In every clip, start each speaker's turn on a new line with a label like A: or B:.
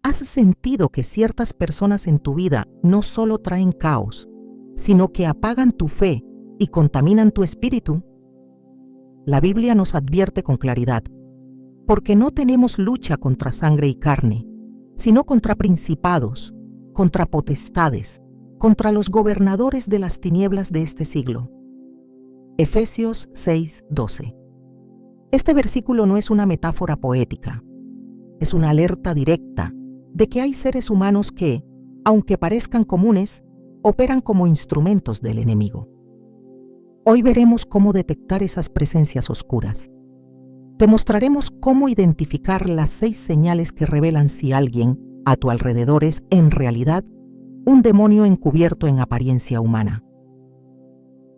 A: ¿Has sentido que ciertas personas en tu vida no solo traen caos, sino que apagan tu fe y contaminan tu espíritu? La Biblia nos advierte con claridad, porque no tenemos lucha contra sangre y carne, sino contra principados, contra potestades, contra los gobernadores de las tinieblas de este siglo. Efesios 6:12. Este versículo no es una metáfora poética, es una alerta directa de que hay seres humanos que, aunque parezcan comunes, operan como instrumentos del enemigo. Hoy veremos cómo detectar esas presencias oscuras. Te mostraremos cómo identificar las 6 señales que revelan si alguien a tu alrededor es, en realidad, un demonio encubierto en apariencia humana.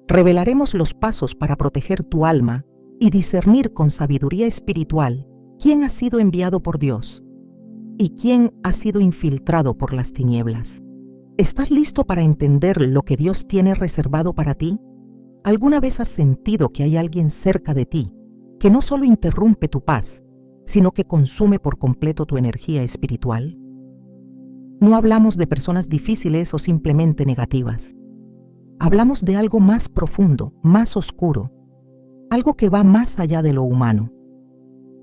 A: Revelaremos los pasos para proteger tu alma y discernir con sabiduría espiritual quién ha sido enviado por Dios y quién ha sido infiltrado por las tinieblas. ¿Estás listo para entender lo que Dios tiene reservado para ti? ¿Alguna vez has sentido que hay alguien cerca de ti que no solo interrumpe tu paz, sino que consume por completo tu energía espiritual? No hablamos de personas difíciles o simplemente negativas. Hablamos de algo más profundo, más oscuro, algo que va más allá de lo humano.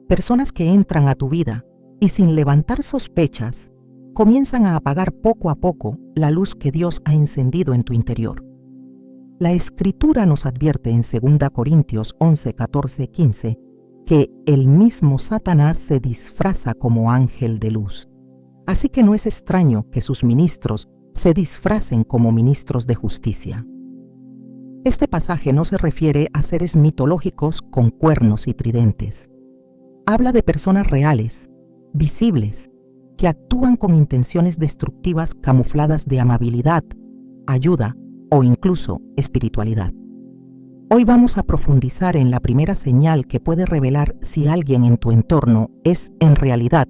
A: Personas que entran a tu vida y sin levantar sospechas, comienzan a apagar poco a poco la luz que Dios ha encendido en tu interior. La Escritura nos advierte en 2 Corintios 11, 14, 15 que el mismo Satanás se disfraza como ángel de luz. Así que no es extraño que sus ministros se disfracen como ministros de justicia. Este pasaje no se refiere a seres mitológicos con cuernos y tridentes. Habla de personas reales, visibles, que actúan con intenciones destructivas camufladas de amabilidad, ayuda o incluso espiritualidad. Hoy vamos a profundizar en la primera señal que puede revelar si alguien en tu entorno es en realidad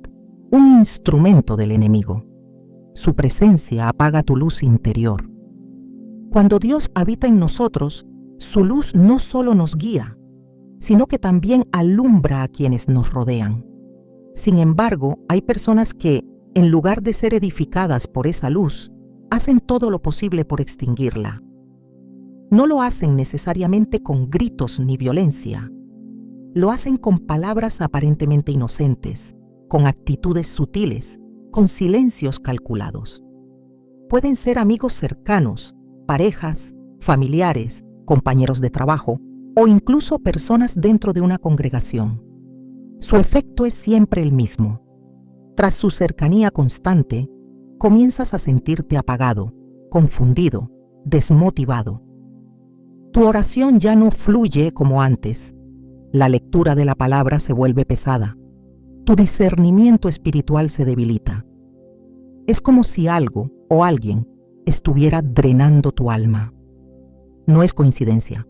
A: un instrumento del enemigo. Su presencia apaga tu luz interior. Cuando Dios habita en nosotros, su luz no solo nos guía, sino que también alumbra a quienes nos rodean. Sin embargo, hay personas que, en lugar de ser edificadas por esa luz, hacen todo lo posible por extinguirla. No lo hacen necesariamente con gritos ni violencia. Lo hacen con palabras aparentemente inocentes, con actitudes sutiles, con silencios calculados. Pueden ser amigos cercanos, parejas, familiares, compañeros de trabajo o incluso personas dentro de una congregación. Su efecto es siempre el mismo. Tras su cercanía constante, comienzas a sentirte apagado, confundido, desmotivado. Tu oración ya no fluye como antes. La lectura de la palabra se vuelve pesada. Tu discernimiento espiritual se debilita. Es como si algo o alguien estuviera drenando tu alma. No es coincidencia.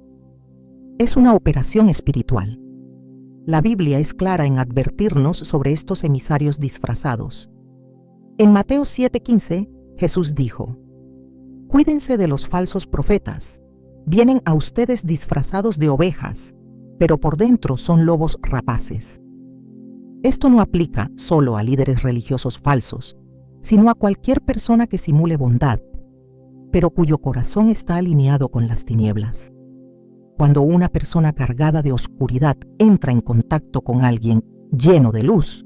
A: Es una operación espiritual. La Biblia es clara en advertirnos sobre estos emisarios disfrazados. En Mateo 7:15, Jesús dijo: «Cuídense de los falsos profetas. Vienen a ustedes disfrazados de ovejas, pero por dentro son lobos rapaces». Esto no aplica solo a líderes religiosos falsos, sino a cualquier persona que simule bondad, pero cuyo corazón está alineado con las tinieblas. Cuando una persona cargada de oscuridad entra en contacto con alguien lleno de luz,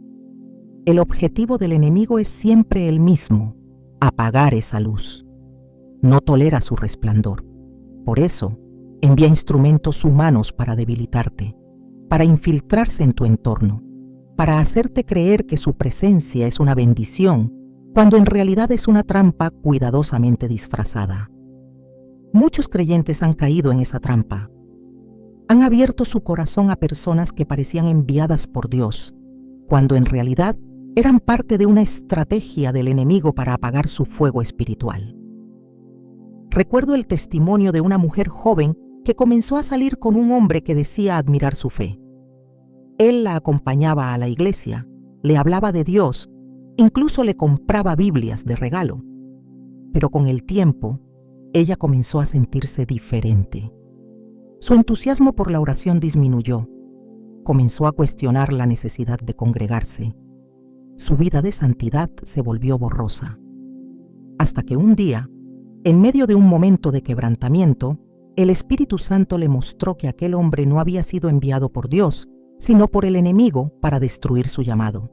A: el objetivo del enemigo es siempre el mismo: apagar esa luz. No tolera su resplandor. Por eso, envía instrumentos humanos para debilitarte, para infiltrarse en tu entorno, para hacerte creer que su presencia es una bendición, cuando en realidad es una trampa cuidadosamente disfrazada. Muchos creyentes han caído en esa trampa. Han abierto su corazón a personas que parecían enviadas por Dios, cuando en realidad eran parte de una estrategia del enemigo para apagar su fuego espiritual. Recuerdo el testimonio de una mujer joven que comenzó a salir con un hombre que decía admirar su fe. Él la acompañaba a la iglesia, le hablaba de Dios, incluso le compraba Biblias de regalo. Pero con el tiempo, ella comenzó a sentirse diferente. Su entusiasmo por la oración disminuyó. Comenzó a cuestionar la necesidad de congregarse. su vida de santidad se volvió borrosa. Hasta que un día, en medio de un momento de quebrantamiento, el Espíritu Santo le mostró que aquel hombre no había sido enviado por Dios, sino por el enemigo para destruir su llamado.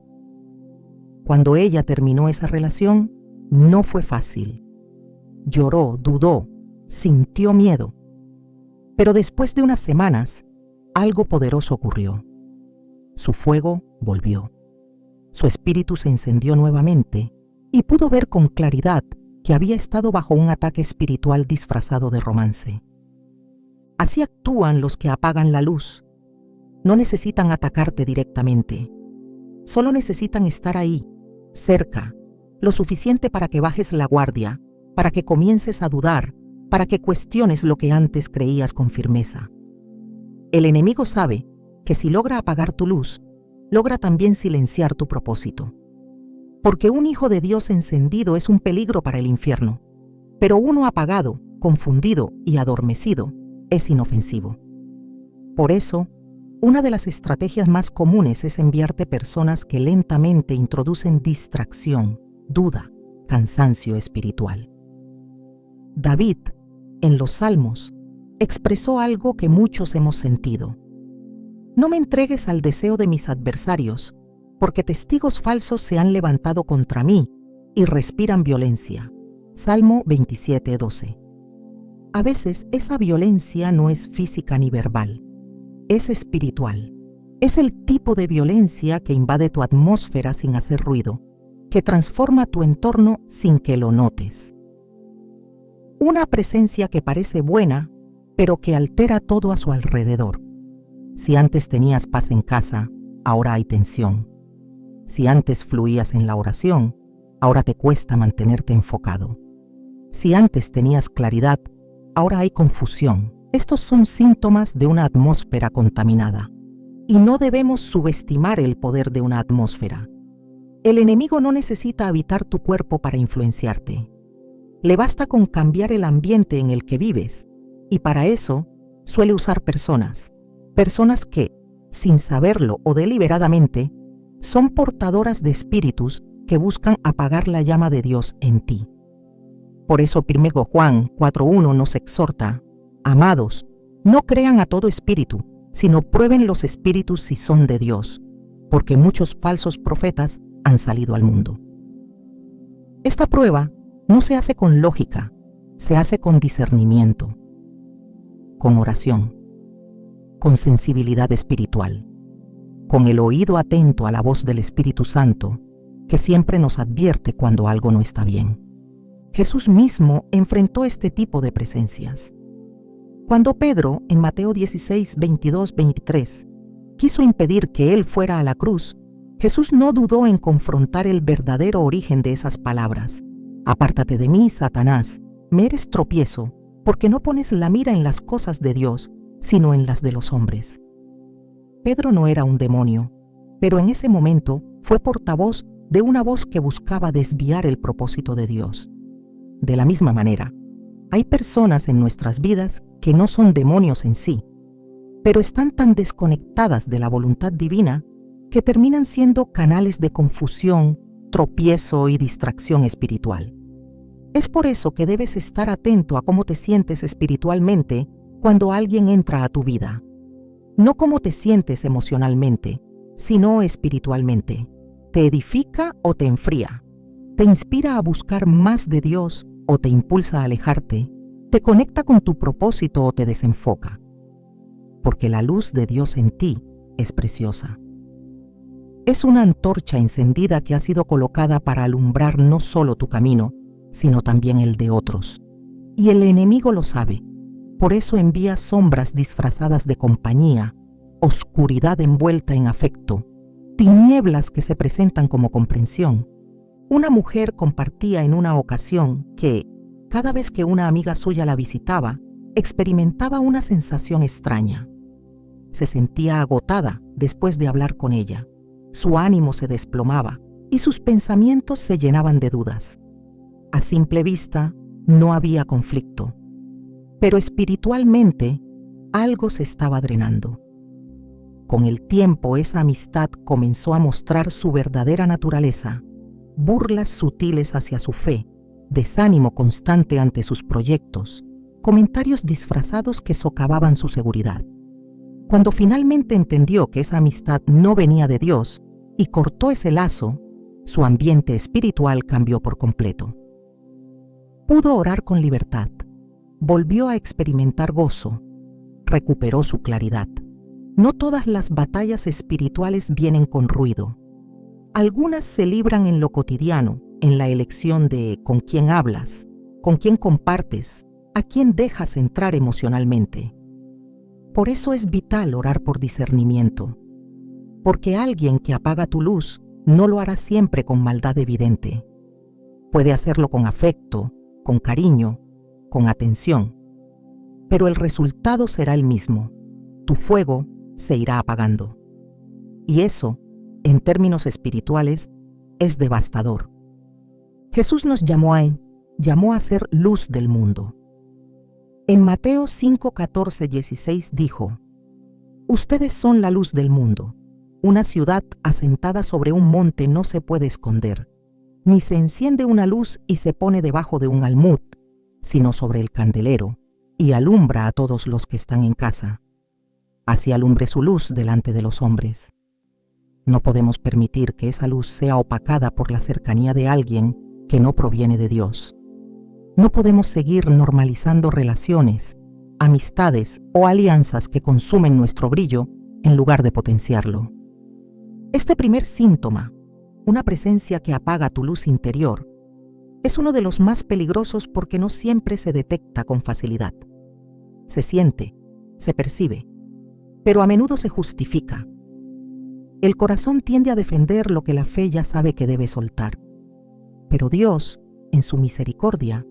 A: Cuando ella terminó esa relación, no fue fácil. Lloró, dudó, sintió miedo. Pero después de unas semanas, algo poderoso ocurrió. Su fuego volvió. Su espíritu se encendió nuevamente y pudo ver con claridad que había estado bajo un ataque espiritual disfrazado de romance. Así actúan los que apagan la luz. No necesitan atacarte directamente. Solo necesitan estar ahí, cerca, lo suficiente para que bajes la guardia, para que comiences a dudar, para que cuestiones lo que antes creías con firmeza. El enemigo sabe que si logra apagar tu luz, logra también silenciar tu propósito. Porque un hijo de Dios encendido es un peligro para el infierno, pero uno apagado, confundido y adormecido es inofensivo. Por eso, una de las estrategias más comunes es enviarte personas que lentamente introducen distracción, duda, cansancio espiritual. David, en los Salmos, expresó algo que muchos hemos sentido. No me entregues al deseo de mis adversarios, porque testigos falsos se han levantado contra mí y respiran violencia. Salmo 27:12. A veces esa violencia no es física ni verbal, es espiritual. Es el tipo de violencia que invade tu atmósfera sin hacer ruido, que transforma tu entorno sin que lo notes. Una presencia que parece buena, pero que altera todo a su alrededor. Si antes tenías paz en casa, ahora hay tensión. Si antes fluías en la oración, ahora te cuesta mantenerte enfocado. Si antes tenías claridad, ahora hay confusión. Estos son síntomas de una atmósfera contaminada. Y no debemos subestimar el poder de una atmósfera. El enemigo no necesita habitar tu cuerpo para influenciarte. Le basta con cambiar el ambiente en el que vives, y para eso suele usar personas que, sin saberlo o deliberadamente, son portadoras de espíritus que buscan apagar la llama de Dios en ti. Por eso 1 Juan 4:1 nos exhorta: amados, no crean a todo espíritu, sino prueben los espíritus si son de Dios, porque muchos falsos profetas han salido al mundo. Esta prueba no se hace con lógica, se hace con discernimiento, con oración, con sensibilidad espiritual, con el oído atento a la voz del Espíritu Santo, que siempre nos advierte cuando algo no está bien. Jesús mismo enfrentó este tipo de presencias. Cuando Pedro, en Mateo 16, 22, 23, quiso impedir que él fuera a la cruz, Jesús no dudó en confrontar el verdadero origen de esas palabras. Apártate de mí, Satanás, me eres tropiezo, porque no pones la mira en las cosas de Dios, sino en las de los hombres. Pedro no era un demonio, pero en ese momento fue portavoz de una voz que buscaba desviar el propósito de Dios. De la misma manera, hay personas en nuestras vidas que no son demonios en sí, pero están tan desconectadas de la voluntad divina que terminan siendo canales de confusión, tropiezo y distracción espiritual. Es por eso que debes estar atento a cómo te sientes espiritualmente cuando alguien entra a tu vida. No cómo te sientes emocionalmente, sino espiritualmente. ¿Te edifica o te enfría? ¿Te inspira a buscar más de Dios o te impulsa a alejarte? ¿Te conecta con tu propósito o te desenfoca? Porque la luz de Dios en ti es preciosa. Es una antorcha encendida que ha sido colocada para alumbrar no solo tu camino, sino también el de otros. Y el enemigo lo sabe. Por eso envía sombras disfrazadas de compañía, oscuridad envuelta en afecto, tinieblas que se presentan como comprensión. Una mujer compartía en una ocasión que, cada vez que una amiga suya la visitaba, experimentaba una sensación extraña. Se sentía agotada después de hablar con ella. Su ánimo se desplomaba y sus pensamientos se llenaban de dudas. A simple vista, no había conflicto, pero espiritualmente algo se estaba drenando. Con el tiempo, esa amistad comenzó a mostrar su verdadera naturaleza, burlas sutiles hacia su fe, desánimo constante ante sus proyectos, comentarios disfrazados que socavaban su seguridad. Cuando finalmente entendió que esa amistad no venía de Dios y cortó ese lazo, su ambiente espiritual cambió por completo. Pudo orar con libertad, volvió a experimentar gozo, recuperó su claridad. No todas las batallas espirituales vienen con ruido. Algunas se libran en lo cotidiano, en la elección de con quién hablas, con quién compartes, a quién dejas entrar emocionalmente. Por eso es vital orar por discernimiento, porque alguien que apaga tu luz no lo hará siempre con maldad evidente. Puede hacerlo con afecto, con cariño, con atención, pero el resultado será el mismo. Tu fuego se irá apagando. Y eso, en términos espirituales, es devastador. Jesús nos llamó a ser luz del mundo. En Mateo 5, 14, 16 dijo: Ustedes son la luz del mundo. Una ciudad asentada sobre un monte no se puede esconder, ni se enciende una luz y se pone debajo de un almud, sino sobre el candelero, y alumbra a todos los que están en casa. Así alumbre su luz delante de los hombres. No podemos permitir que esa luz sea opacada por la cercanía de alguien que no proviene de Dios. No podemos seguir normalizando relaciones, amistades o alianzas que consumen nuestro brillo en lugar de potenciarlo. Este primer síntoma, una presencia que apaga tu luz interior, es uno de los más peligrosos porque no siempre se detecta con facilidad. Se siente, se percibe, pero a menudo se justifica. El corazón tiende a defender lo que la fe ya sabe que debe soltar. Pero Dios, en su misericordia,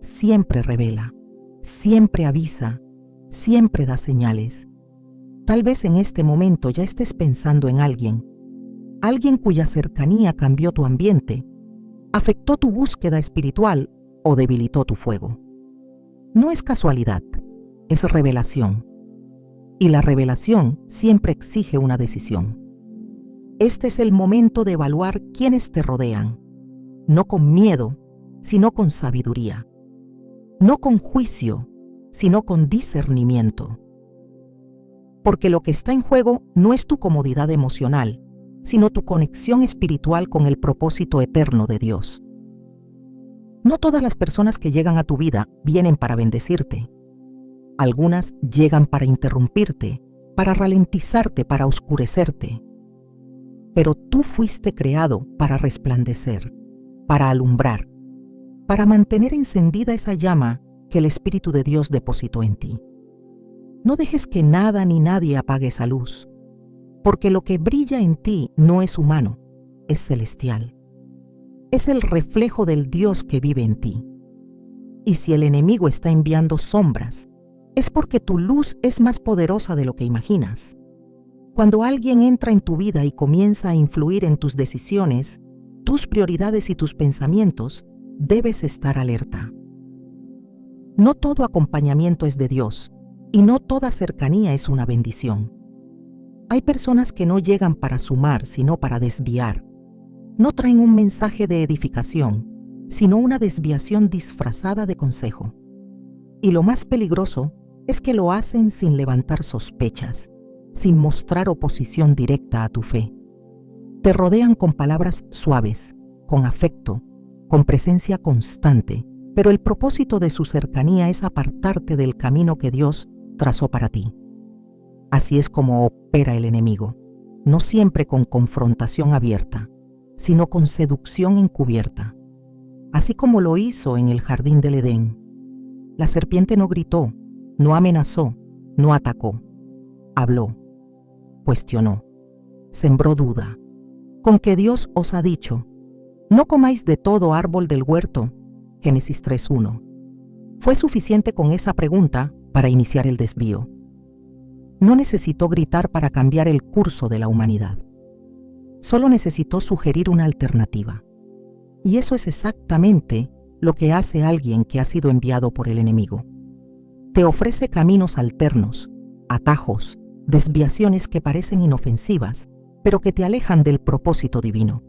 A: siempre revela, siempre avisa, siempre da señales. Tal vez en este momento ya estés pensando en alguien cuya cercanía cambió tu ambiente, afectó tu búsqueda espiritual o debilitó tu fuego. No es casualidad, es revelación. Y la revelación siempre exige una decisión. Este es el momento de evaluar quiénes te rodean, no con miedo, sino con sabiduría. No con juicio, sino con discernimiento. Porque lo que está en juego no es tu comodidad emocional, sino tu conexión espiritual con el propósito eterno de Dios. No todas las personas que llegan a tu vida vienen para bendecirte. Algunas llegan para interrumpirte, para ralentizarte, para oscurecerte. Pero tú fuiste creado para resplandecer, para alumbrar, para mantener encendida esa llama que el Espíritu de Dios depositó en ti. No dejes que nada ni nadie apague esa luz, porque lo que brilla en ti no es humano, es celestial. Es el reflejo del Dios que vive en ti. Y si el enemigo está enviando sombras, es porque tu luz es más poderosa de lo que imaginas. Cuando alguien entra en tu vida y comienza a influir en tus decisiones, tus prioridades y tus pensamientos, debes estar alerta. No todo acompañamiento es de Dios, y no toda cercanía es una bendición. Hay personas que no llegan para sumar, sino para desviar. No traen un mensaje de edificación, sino una desviación disfrazada de consejo. Y lo más peligroso es que lo hacen sin levantar sospechas, sin mostrar oposición directa a tu fe. Te rodean con palabras suaves, con afecto, con presencia constante, pero el propósito de su cercanía es apartarte del camino que Dios trazó para ti. Así es como opera el enemigo, no siempre con confrontación abierta, sino con seducción encubierta. Así como lo hizo en el jardín del Edén. La serpiente no gritó, no amenazó, no atacó. Habló, cuestionó, sembró duda. Con que Dios os ha dicho, no comáis de todo árbol del huerto, Génesis 3:1. Fue suficiente con esa pregunta para iniciar el desvío. No necesitó gritar para cambiar el curso de la humanidad. Solo necesitó sugerir una alternativa. Y eso es exactamente lo que hace alguien que ha sido enviado por el enemigo. Te ofrece caminos alternos, atajos, desviaciones que parecen inofensivas, pero que te alejan del propósito divino.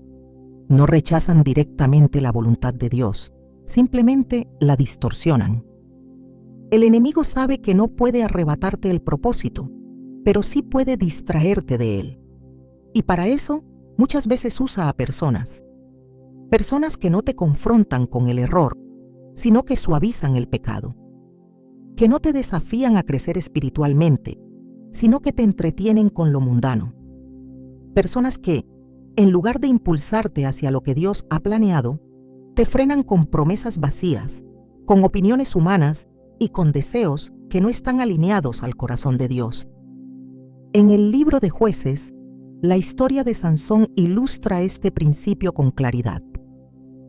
A: No rechazan directamente la voluntad de Dios, simplemente la distorsionan. El enemigo sabe que no puede arrebatarte el propósito, pero sí puede distraerte de él. Y para eso, muchas veces usa a personas que no te confrontan con el error, sino que suavizan el pecado, que no te desafían a crecer espiritualmente, sino que te entretienen con lo mundano. Personas que, en lugar de impulsarte hacia lo que Dios ha planeado, te frenan con promesas vacías, con opiniones humanas y con deseos que no están alineados al corazón de Dios. En el libro de Jueces, la historia de Sansón ilustra este principio con claridad.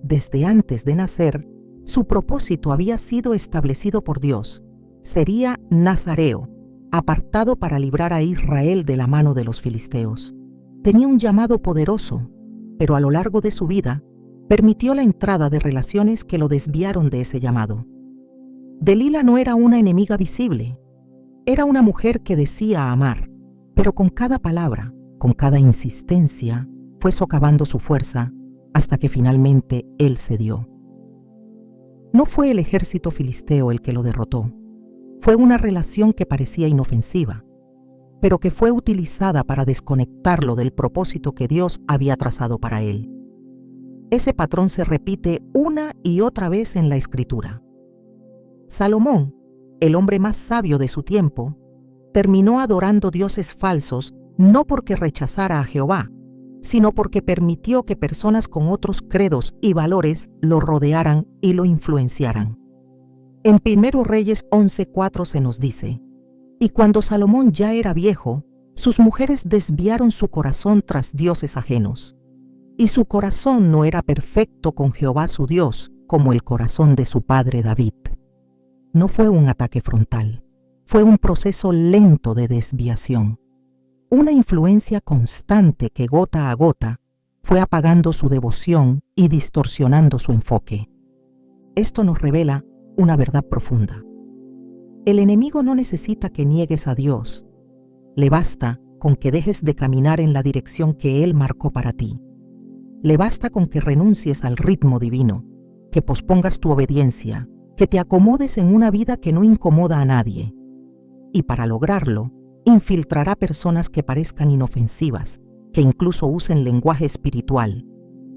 A: Desde antes de nacer, su propósito había sido establecido por Dios. Sería nazareo, apartado para librar a Israel de la mano de los filisteos. Tenía un llamado poderoso, pero a lo largo de su vida, permitió la entrada de relaciones que lo desviaron de ese llamado. Delila no era una enemiga visible, era una mujer que decía amar, pero con cada palabra, con cada insistencia, fue socavando su fuerza hasta que finalmente él cedió. No fue el ejército filisteo el que lo derrotó, fue una relación que parecía inofensiva, pero que fue utilizada para desconectarlo del propósito que Dios había trazado para él. Ese patrón se repite una y otra vez en la Escritura. Salomón, el hombre más sabio de su tiempo, terminó adorando dioses falsos no porque rechazara a Jehová, sino porque permitió que personas con otros credos y valores lo rodearan y lo influenciaran. En 1 Reyes 11:4 se nos dice: y cuando Salomón ya era viejo, sus mujeres desviaron su corazón tras dioses ajenos. Y su corazón no era perfecto con Jehová su Dios, como el corazón de su padre David. No fue un ataque frontal, fue un proceso lento de desviación. Una influencia constante que gota a gota fue apagando su devoción y distorsionando su enfoque. Esto nos revela una verdad profunda. El enemigo no necesita que niegues a Dios. Le basta con que dejes de caminar en la dirección que Él marcó para ti. Le basta con que renuncies al ritmo divino, que pospongas tu obediencia, que te acomodes en una vida que no incomoda a nadie. Y para lograrlo, infiltrará personas que parezcan inofensivas, que incluso usen lenguaje espiritual,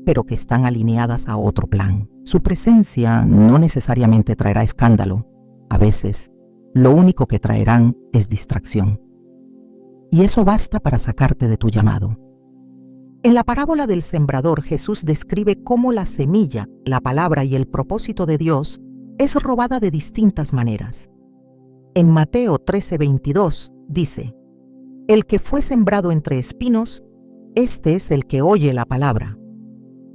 A: pero que están alineadas a otro plan. Su presencia no necesariamente traerá escándalo. A veces, lo único que traerán es distracción. Y eso basta para sacarte de tu llamado. En la parábola del sembrador, Jesús describe cómo la semilla, la palabra y el propósito de Dios es robada de distintas maneras. En Mateo 13:22 dice: el que fue sembrado entre espinos, este es el que oye la palabra,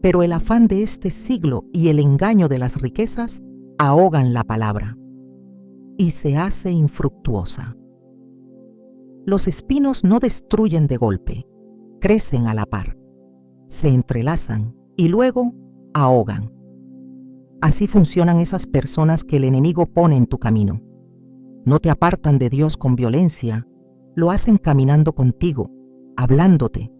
A: pero el afán de este siglo y el engaño de las riquezas ahogan la palabra y se hace infructuosa. Los espinos no destruyen de golpe, crecen a la par, se entrelazan y luego ahogan. Así funcionan esas personas que el enemigo pone en tu camino. No te apartan de Dios con violencia, lo hacen caminando contigo, hablándote,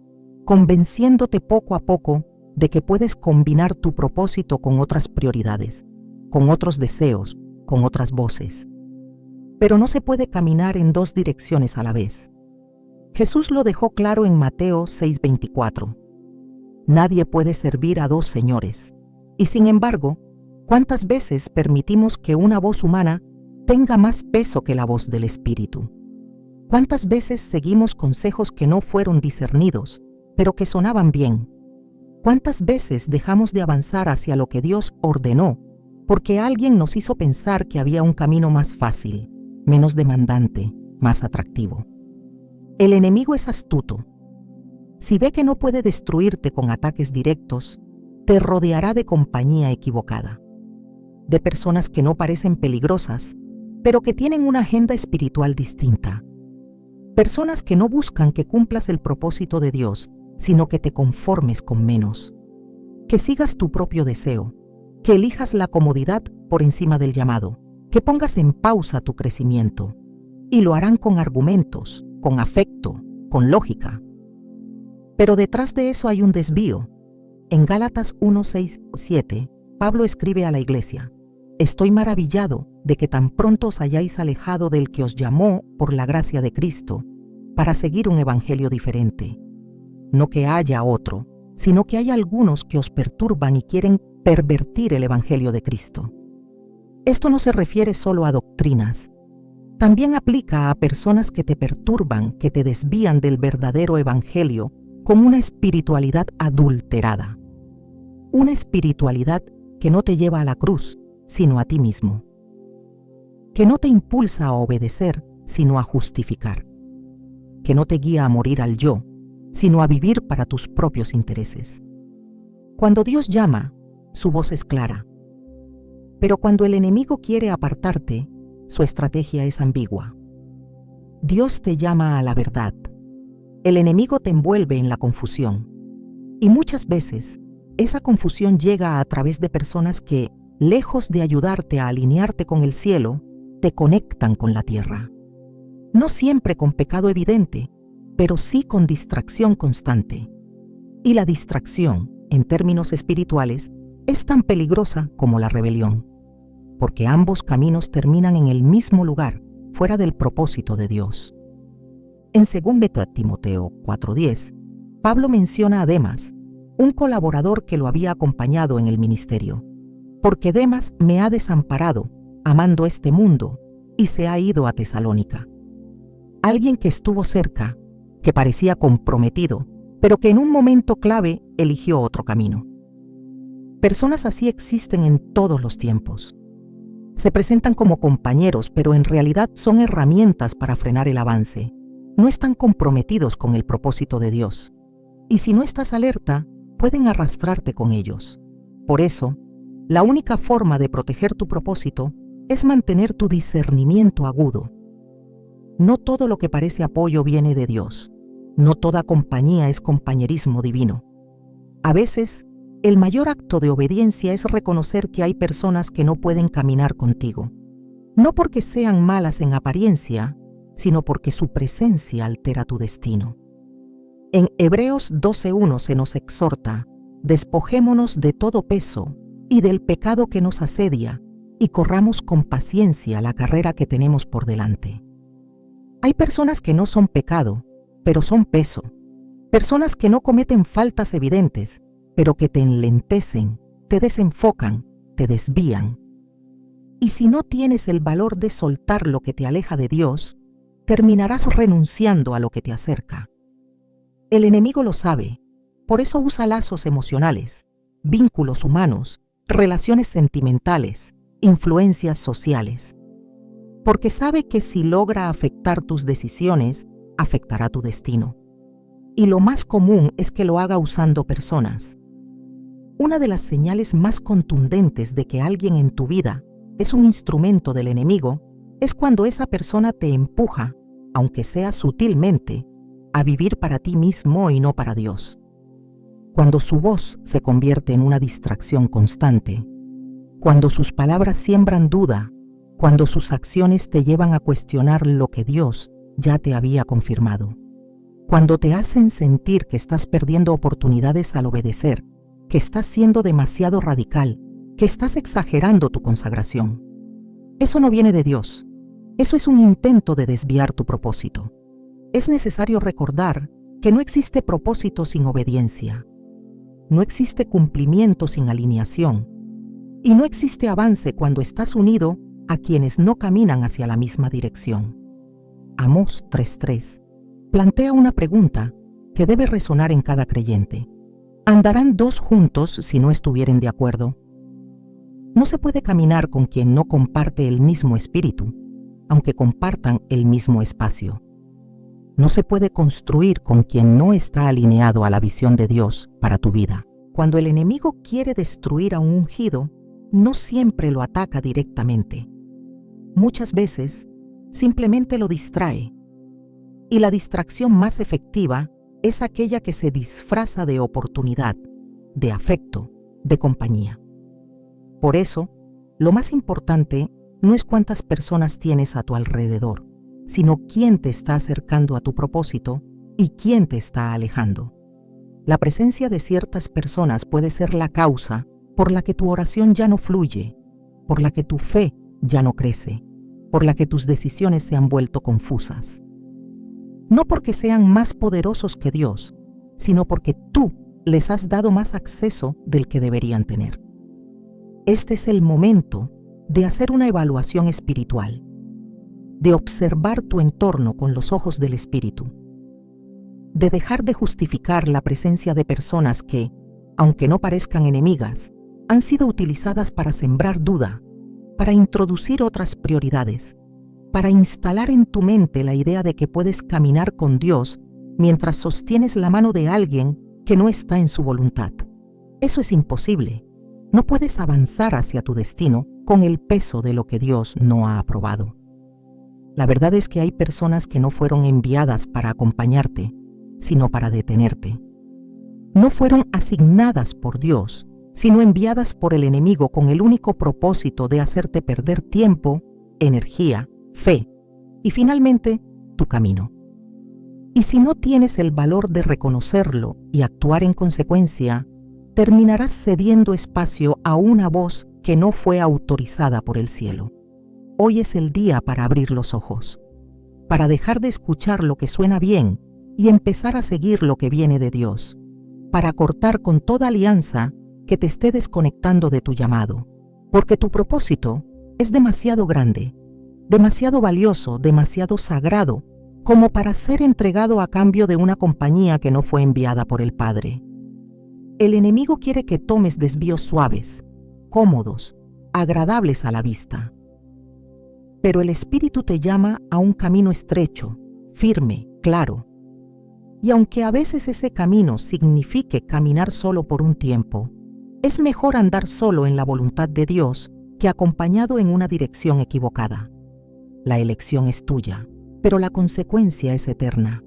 A: convenciéndote poco a poco de que puedes combinar tu propósito con otras prioridades, con otros deseos, con otras voces. Pero no se puede caminar en dos direcciones a la vez. Jesús lo dejó claro en Mateo 6:24. Nadie puede servir a dos señores. Y sin embargo, ¿cuántas veces permitimos que una voz humana tenga más peso que la voz del Espíritu? ¿Cuántas veces seguimos consejos que no fueron discernidos, pero que sonaban bien? ¿Cuántas veces dejamos de avanzar hacia lo que Dios ordenó porque alguien nos hizo pensar que había un camino más fácil, menos demandante, más atractivo? El enemigo es astuto. Si ve que no puede destruirte con ataques directos, te rodeará de compañía equivocada, de personas que no parecen peligrosas, pero que tienen una agenda espiritual distinta. Personas que no buscan que cumplas el propósito de Dios, sino que te conformes con menos, que sigas tu propio deseo, que elijas la comodidad por encima del llamado, que pongas en pausa tu crecimiento, y lo harán con argumentos, con afecto, con lógica. Pero detrás de eso hay un desvío. En Gálatas 1, 6, 7, Pablo escribe a la iglesia: estoy maravillado de que tan pronto os hayáis alejado del que os llamó por la gracia de Cristo para seguir un evangelio diferente. No que haya otro, sino que hay algunos que os perturban y quieren pervertir el evangelio de Cristo. Esto no se refiere solo a doctrinas. También aplica a personas que te perturban, que te desvían del verdadero evangelio con una espiritualidad adulterada. Una espiritualidad que no te lleva a la cruz, sino a ti mismo. Que no te impulsa a obedecer, sino a justificar. Que no te guía a morir al yo, sino a vivir para tus propios intereses. Cuando Dios llama, su voz es clara. Pero cuando el enemigo quiere apartarte, su estrategia es ambigua. Dios te llama a la verdad. El enemigo te envuelve en la confusión. Y muchas veces, esa confusión llega a través de personas que, lejos de ayudarte a alinearte con el cielo, te conectan con la tierra. No siempre con pecado evidente, pero sí con distracción constante. Y la distracción, en términos espirituales, es tan peligrosa como la rebelión, porque ambos caminos terminan en el mismo lugar, fuera del propósito de Dios. En 2 Timoteo 4:10, Pablo menciona a Demas, un colaborador que lo había acompañado en el ministerio, porque Demas me ha desamparado, amando este mundo, y se ha ido a Tesalónica. Alguien que estuvo cerca, que parecía comprometido, pero que en un momento clave eligió otro camino. Personas así existen en todos los tiempos. Se presentan como compañeros, pero en realidad son herramientas para frenar el avance. No están comprometidos con el propósito de Dios. Y si no estás alerta, pueden arrastrarte con ellos. Por eso, la única forma de proteger tu propósito es mantener tu discernimiento agudo. No todo lo que parece apoyo viene de Dios. No toda compañía es compañerismo divino. A veces, el mayor acto de obediencia es reconocer que hay personas que no pueden caminar contigo. No porque sean malas en apariencia, sino porque su presencia altera tu destino. En Hebreos 12:1 se nos exhorta: despojémonos de todo peso y del pecado que nos asedia, y corramos con paciencia la carrera que tenemos por delante. Hay personas que no son pecado, pero son peso. Personas que no cometen faltas evidentes, pero que te enlentecen, te desenfocan, te desvían. Y si no tienes el valor de soltar lo que te aleja de Dios, terminarás renunciando a lo que te acerca. El enemigo lo sabe, por eso usa lazos emocionales, vínculos humanos, relaciones sentimentales, influencias sociales. Porque sabe que si logra afectar tus decisiones, afectará tu destino. Y lo más común es que lo haga usando personas. Una de las señales más contundentes de que alguien en tu vida es un instrumento del enemigo es cuando esa persona te empuja, aunque sea sutilmente, a vivir para ti mismo y no para Dios. Cuando su voz se convierte en una distracción constante, cuando sus palabras siembran duda, cuando sus acciones te llevan a cuestionar lo que Dios ya te había confirmado, cuando te hacen sentir que estás perdiendo oportunidades al obedecer, que estás siendo demasiado radical, que estás exagerando tu consagración. Eso no viene de Dios. Eso es un intento de desviar tu propósito. Es necesario recordar que no existe propósito sin obediencia. No existe cumplimiento sin alineación. Y no existe avance cuando estás unido a quienes no caminan hacia la misma dirección. Amós 3:3 plantea una pregunta que debe resonar en cada creyente. ¿Andarán dos juntos si no estuvieren de acuerdo? No se puede caminar con quien no comparte el mismo espíritu, aunque compartan el mismo espacio. No se puede construir con quien no está alineado a la visión de Dios para tu vida. Cuando el enemigo quiere destruir a un ungido, no siempre lo ataca directamente. Muchas veces, simplemente lo distrae. Y la distracción más efectiva es aquella que se disfraza de oportunidad, de afecto, de compañía. Por eso, lo más importante no es cuántas personas tienes a tu alrededor, sino quién te está acercando a tu propósito y quién te está alejando. La presencia de ciertas personas puede ser la causa por la que tu oración ya no fluye, por la que tu fe ya no crece, por la que tus decisiones se han vuelto confusas. No porque sean más poderosos que Dios, sino porque tú les has dado más acceso del que deberían tener. Este es el momento de hacer una evaluación espiritual, de observar tu entorno con los ojos del Espíritu, de dejar de justificar la presencia de personas que, aunque no parezcan enemigas, han sido utilizadas para sembrar duda, para introducir otras prioridades, para instalar en tu mente la idea de que puedes caminar con Dios mientras sostienes la mano de alguien que no está en su voluntad. Eso es imposible. No puedes avanzar hacia tu destino con el peso de lo que Dios no ha aprobado. La verdad es que hay personas que no fueron enviadas para acompañarte, sino para detenerte. No fueron asignadas por Dios, sino enviadas por el enemigo con el único propósito de hacerte perder tiempo, energía, fe y finalmente tu camino. Y si no tienes el valor de reconocerlo y actuar en consecuencia, terminarás cediendo espacio a una voz que no fue autorizada por el cielo. Hoy es el día para abrir los ojos, para dejar de escuchar lo que suena bien y empezar a seguir lo que viene de Dios, para cortar con toda alianza que te esté desconectando de tu llamado, porque tu propósito es demasiado grande, demasiado valioso, demasiado sagrado, como para ser entregado a cambio de una compañía que no fue enviada por el Padre. El enemigo quiere que tomes desvíos suaves, cómodos, agradables a la vista. Pero el Espíritu te llama a un camino estrecho, firme, claro. Y aunque a veces ese camino signifique caminar solo por un tiempo, es mejor andar solo en la voluntad de Dios que acompañado en una dirección equivocada. La elección es tuya, pero la consecuencia es eterna.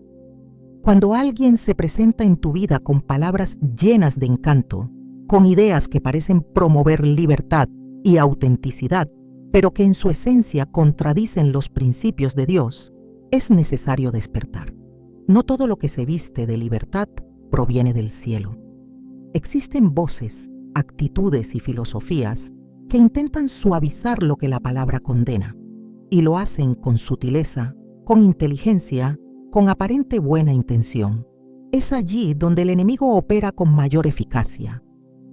A: Cuando alguien se presenta en tu vida con palabras llenas de encanto, con ideas que parecen promover libertad y autenticidad, pero que en su esencia contradicen los principios de Dios, es necesario despertar. No todo lo que se viste de libertad proviene del cielo. Existen voces, actitudes y filosofías que intentan suavizar lo que la palabra condena, y lo hacen con sutileza, con inteligencia, con aparente buena intención. Es allí donde el enemigo opera con mayor eficacia,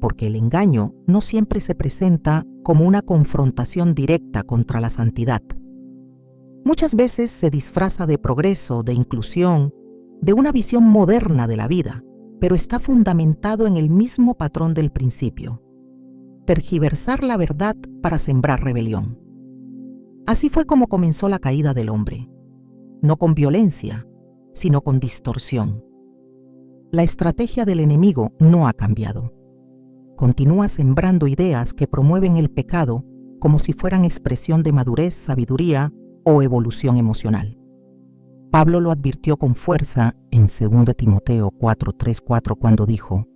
A: porque el engaño no siempre se presenta como una confrontación directa contra la santidad. Muchas veces se disfraza de progreso, de inclusión, de una visión moderna de la vida, pero está fundamentado en el mismo patrón del principio: tergiversar la verdad para sembrar rebelión. Así fue como comenzó la caída del hombre, no con violencia, sino con distorsión. La estrategia del enemigo no ha cambiado. Continúa sembrando ideas que promueven el pecado como si fueran expresión de madurez, sabiduría o evolución emocional. Pablo lo advirtió con fuerza en 2 Timoteo 4:3-4 cuando dijo: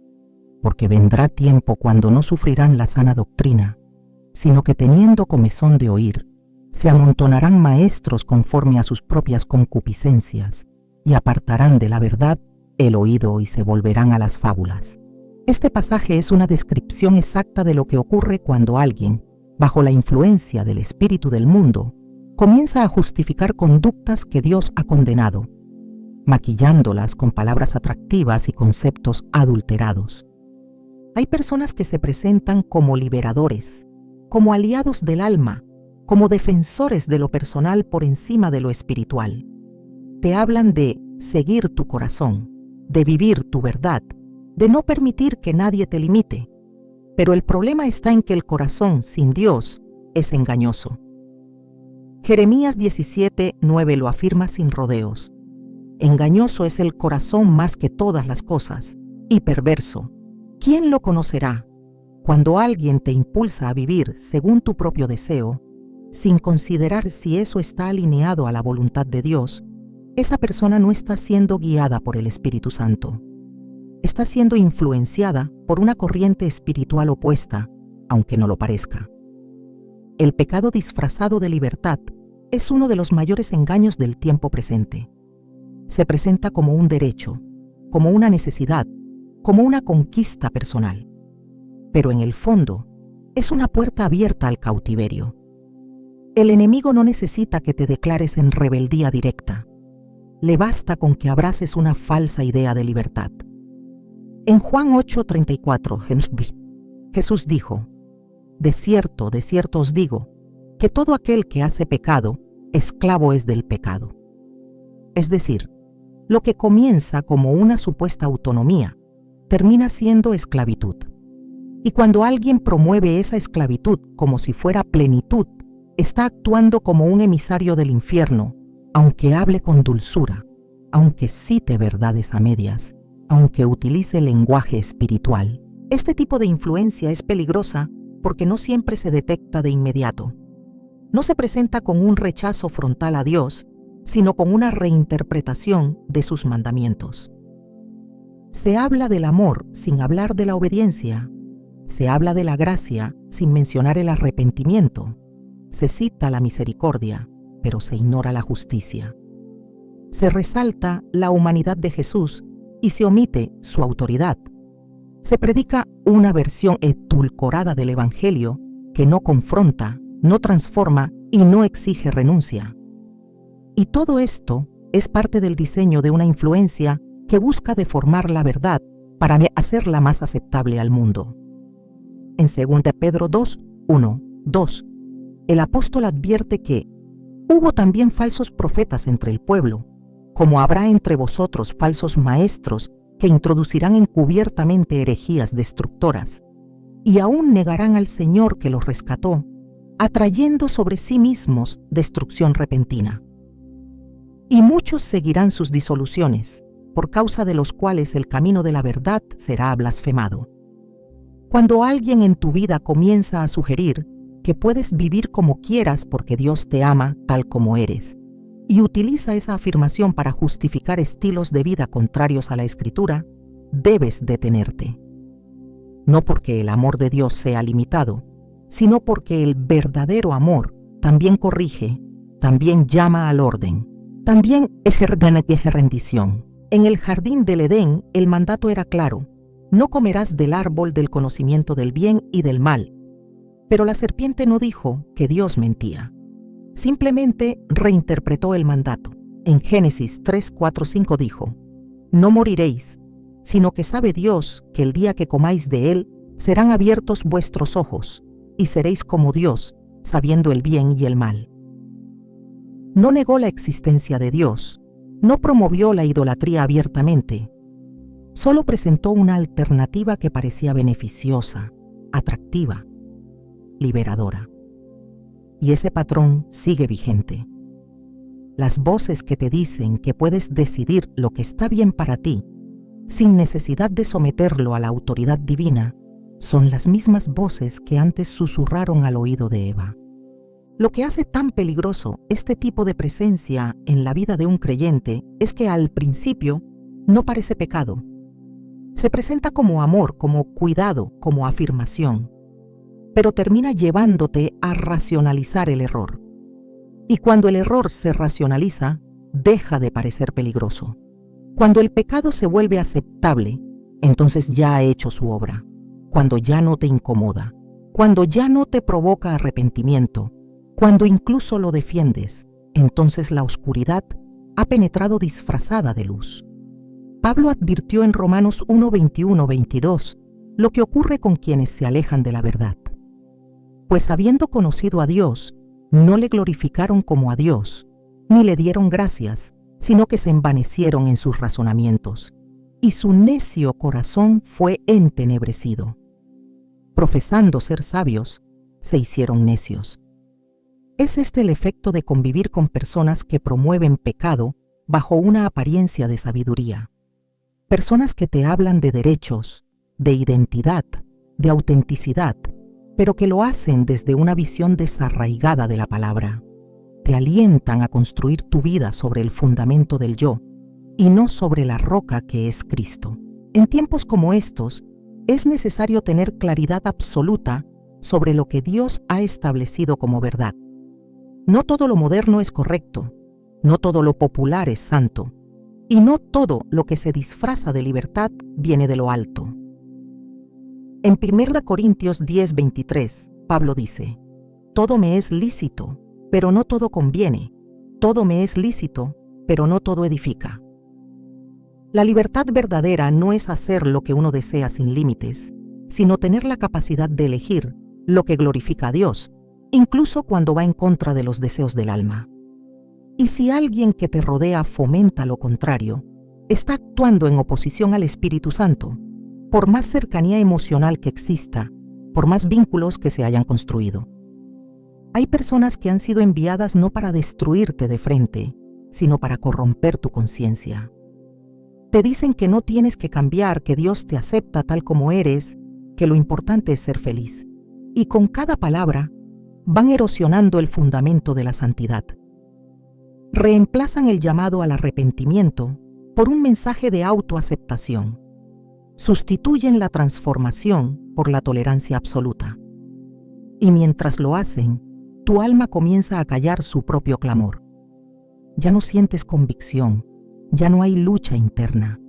A: «Porque vendrá tiempo cuando no sufrirán la sana doctrina, sino que teniendo comezón de oír, se amontonarán maestros conforme a sus propias concupiscencias, y apartarán de la verdad el oído y se volverán a las fábulas». Este pasaje es una descripción exacta de lo que ocurre cuando alguien, bajo la influencia del espíritu del mundo, comienza a justificar conductas que Dios ha condenado, maquillándolas con palabras atractivas y conceptos adulterados. Hay personas que se presentan como liberadores, como aliados del alma, como defensores de lo personal por encima de lo espiritual. Te hablan de seguir tu corazón, de vivir tu verdad, de no permitir que nadie te limite. Pero el problema está en que el corazón sin Dios es engañoso. Jeremías 17:9 lo afirma sin rodeos. Engañoso es el corazón más que todas las cosas, y perverso. ¿Quién lo conocerá? Cuando alguien te impulsa a vivir según tu propio deseo, sin considerar si eso está alineado a la voluntad de Dios, esa persona no está siendo guiada por el Espíritu Santo. Está siendo influenciada por una corriente espiritual opuesta, aunque no lo parezca. El pecado disfrazado de libertad es uno de los mayores engaños del tiempo presente. Se presenta como un derecho, como una necesidad, como una conquista personal. Pero en el fondo, es una puerta abierta al cautiverio. El enemigo no necesita que te declares en rebeldía directa. Le basta con que abraces una falsa idea de libertad. En Juan 8:34, Jesús dijo: de cierto os digo, que todo aquel que hace pecado, esclavo es del pecado. Es decir, lo que comienza como una supuesta autonomía, termina siendo esclavitud. Y cuando alguien promueve esa esclavitud como si fuera plenitud, está actuando como un emisario del infierno, aunque hable con dulzura, aunque cite verdades a medias, aunque utilice lenguaje espiritual. Este tipo de influencia es peligrosa porque no siempre se detecta de inmediato. No se presenta con un rechazo frontal a Dios, sino con una reinterpretación de sus mandamientos. Se habla del amor sin hablar de la obediencia. Se habla de la gracia sin mencionar el arrepentimiento. Se cita la misericordia, pero se ignora la justicia. Se resalta la humanidad de Jesús y se omite su autoridad. Se predica una versión edulcorada del Evangelio que no confronta, no transforma y no exige renuncia. Y todo esto es parte del diseño de una influencia que busca deformar la verdad para hacerla más aceptable al mundo. En 2 Pedro 2:1-2, el apóstol advierte que hubo también falsos profetas entre el pueblo, como habrá entre vosotros falsos maestros que introducirán encubiertamente herejías destructoras, y aún negarán al Señor que los rescató, atrayendo sobre sí mismos destrucción repentina. Y muchos seguirán sus disoluciones, por causa de los cuales el camino de la verdad será blasfemado. Cuando alguien en tu vida comienza a sugerir que puedes vivir como quieras porque Dios te ama tal como eres, y utiliza esa afirmación para justificar estilos de vida contrarios a la Escritura, debes detenerte. No porque el amor de Dios sea limitado, sino porque el verdadero amor también corrige, también llama al orden, también exige rendición. En el jardín del Edén, el mandato era claro: no comerás del árbol del conocimiento del bien y del mal. Pero la serpiente no dijo que Dios mentía. Simplemente reinterpretó el mandato. En Génesis 3:4-5 dijo: no moriréis, sino que sabe Dios que el día que comáis de él, serán abiertos vuestros ojos, y seréis como Dios, sabiendo el bien y el mal. No negó la existencia de Dios, no promovió la idolatría abiertamente, solo presentó una alternativa que parecía beneficiosa, atractiva, liberadora. Y ese patrón sigue vigente. Las voces que te dicen que puedes decidir lo que está bien para ti, sin necesidad de someterlo a la autoridad divina, son las mismas voces que antes susurraron al oído de Eva. Lo que hace tan peligroso este tipo de presencia en la vida de un creyente es que al principio no parece pecado. Se presenta como amor, como cuidado, como afirmación, pero termina llevándote a racionalizar el error. Y cuando el error se racionaliza, deja de parecer peligroso. Cuando el pecado se vuelve aceptable, entonces ya ha hecho su obra. Cuando ya no te incomoda, cuando ya no te provoca arrepentimiento, cuando incluso lo defiendes, entonces la oscuridad ha penetrado disfrazada de luz. Pablo advirtió en Romanos 1:21-22 lo que ocurre con quienes se alejan de la verdad. Pues habiendo conocido a Dios, no le glorificaron como a Dios, ni le dieron gracias, sino que se envanecieron en sus razonamientos, y su necio corazón fue entenebrecido. Profesando ser sabios, se hicieron necios. Es este el efecto de convivir con personas que promueven pecado bajo una apariencia de sabiduría. Personas que te hablan de derechos, de identidad, de autenticidad, pero que lo hacen desde una visión desarraigada de la palabra. Te alientan a construir tu vida sobre el fundamento del yo y no sobre la roca que es Cristo. En tiempos como estos, es necesario tener claridad absoluta sobre lo que Dios ha establecido como verdad. No todo lo moderno es correcto, no todo lo popular es santo, y no todo lo que se disfraza de libertad viene de lo alto. En 1 Corintios 10:23, Pablo dice: todo me es lícito, pero no todo conviene. Todo me es lícito, pero no todo edifica. La libertad verdadera no es hacer lo que uno desea sin límites, sino tener la capacidad de elegir lo que glorifica a Dios, incluso cuando va en contra de los deseos del alma. Y si alguien que te rodea fomenta lo contrario, está actuando en oposición al Espíritu Santo, por más cercanía emocional que exista, por más vínculos que se hayan construido. Hay personas que han sido enviadas no para destruirte de frente, sino para corromper tu conciencia. Te dicen que no tienes que cambiar, que Dios te acepta tal como eres, que lo importante es ser feliz. Y con cada palabra van erosionando el fundamento de la santidad. Reemplazan el llamado al arrepentimiento por un mensaje de autoaceptación. Sustituyen la transformación por la tolerancia absoluta. Y mientras lo hacen, tu alma comienza a callar su propio clamor. Ya no sientes convicción, ya no hay lucha interna,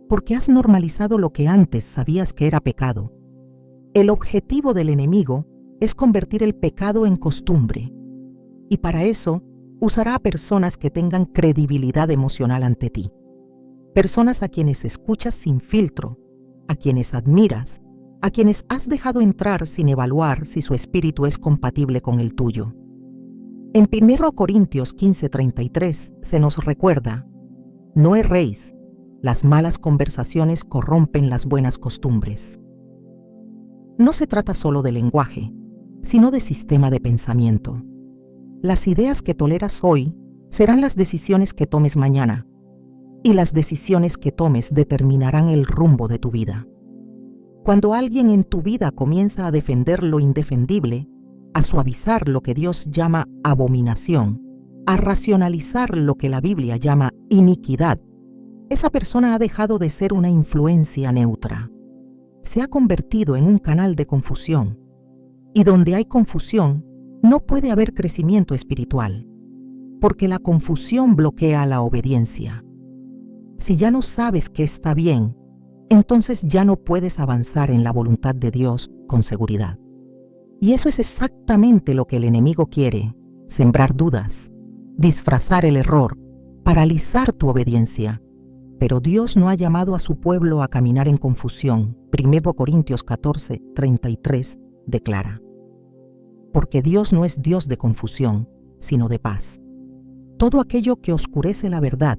A: porque has normalizado lo que antes sabías que era pecado. El objetivo del enemigo es convertir el pecado en costumbre, y para eso usará a personas que tengan credibilidad emocional ante ti. Personas a quienes escuchas sin filtro, a quienes admiras, a quienes has dejado entrar sin evaluar si su espíritu es compatible con el tuyo. En 1 Corintios 15:33 se nos recuerda: no erréis, las malas conversaciones corrompen las buenas costumbres. No se trata solo de lenguaje, sino de sistema de pensamiento. Las ideas que toleras hoy serán las decisiones que tomes mañana, y las decisiones que tomes determinarán el rumbo de tu vida. Cuando alguien en tu vida comienza a defender lo indefendible, a suavizar lo que Dios llama abominación, a racionalizar lo que la Biblia llama iniquidad, esa persona ha dejado de ser una influencia neutra. Se ha convertido en un canal de confusión, y donde hay confusión, no puede haber crecimiento espiritual, porque la confusión bloquea la obediencia. Si ya no sabes qué está bien, entonces ya no puedes avanzar en la voluntad de Dios con seguridad. Y eso es exactamente lo que el enemigo quiere: sembrar dudas, disfrazar el error, paralizar tu obediencia. Pero Dios no ha llamado a su pueblo a caminar en confusión. 1 Corintios 14:33 declara: porque Dios no es Dios de confusión, sino de paz. Todo aquello que oscurece la verdad,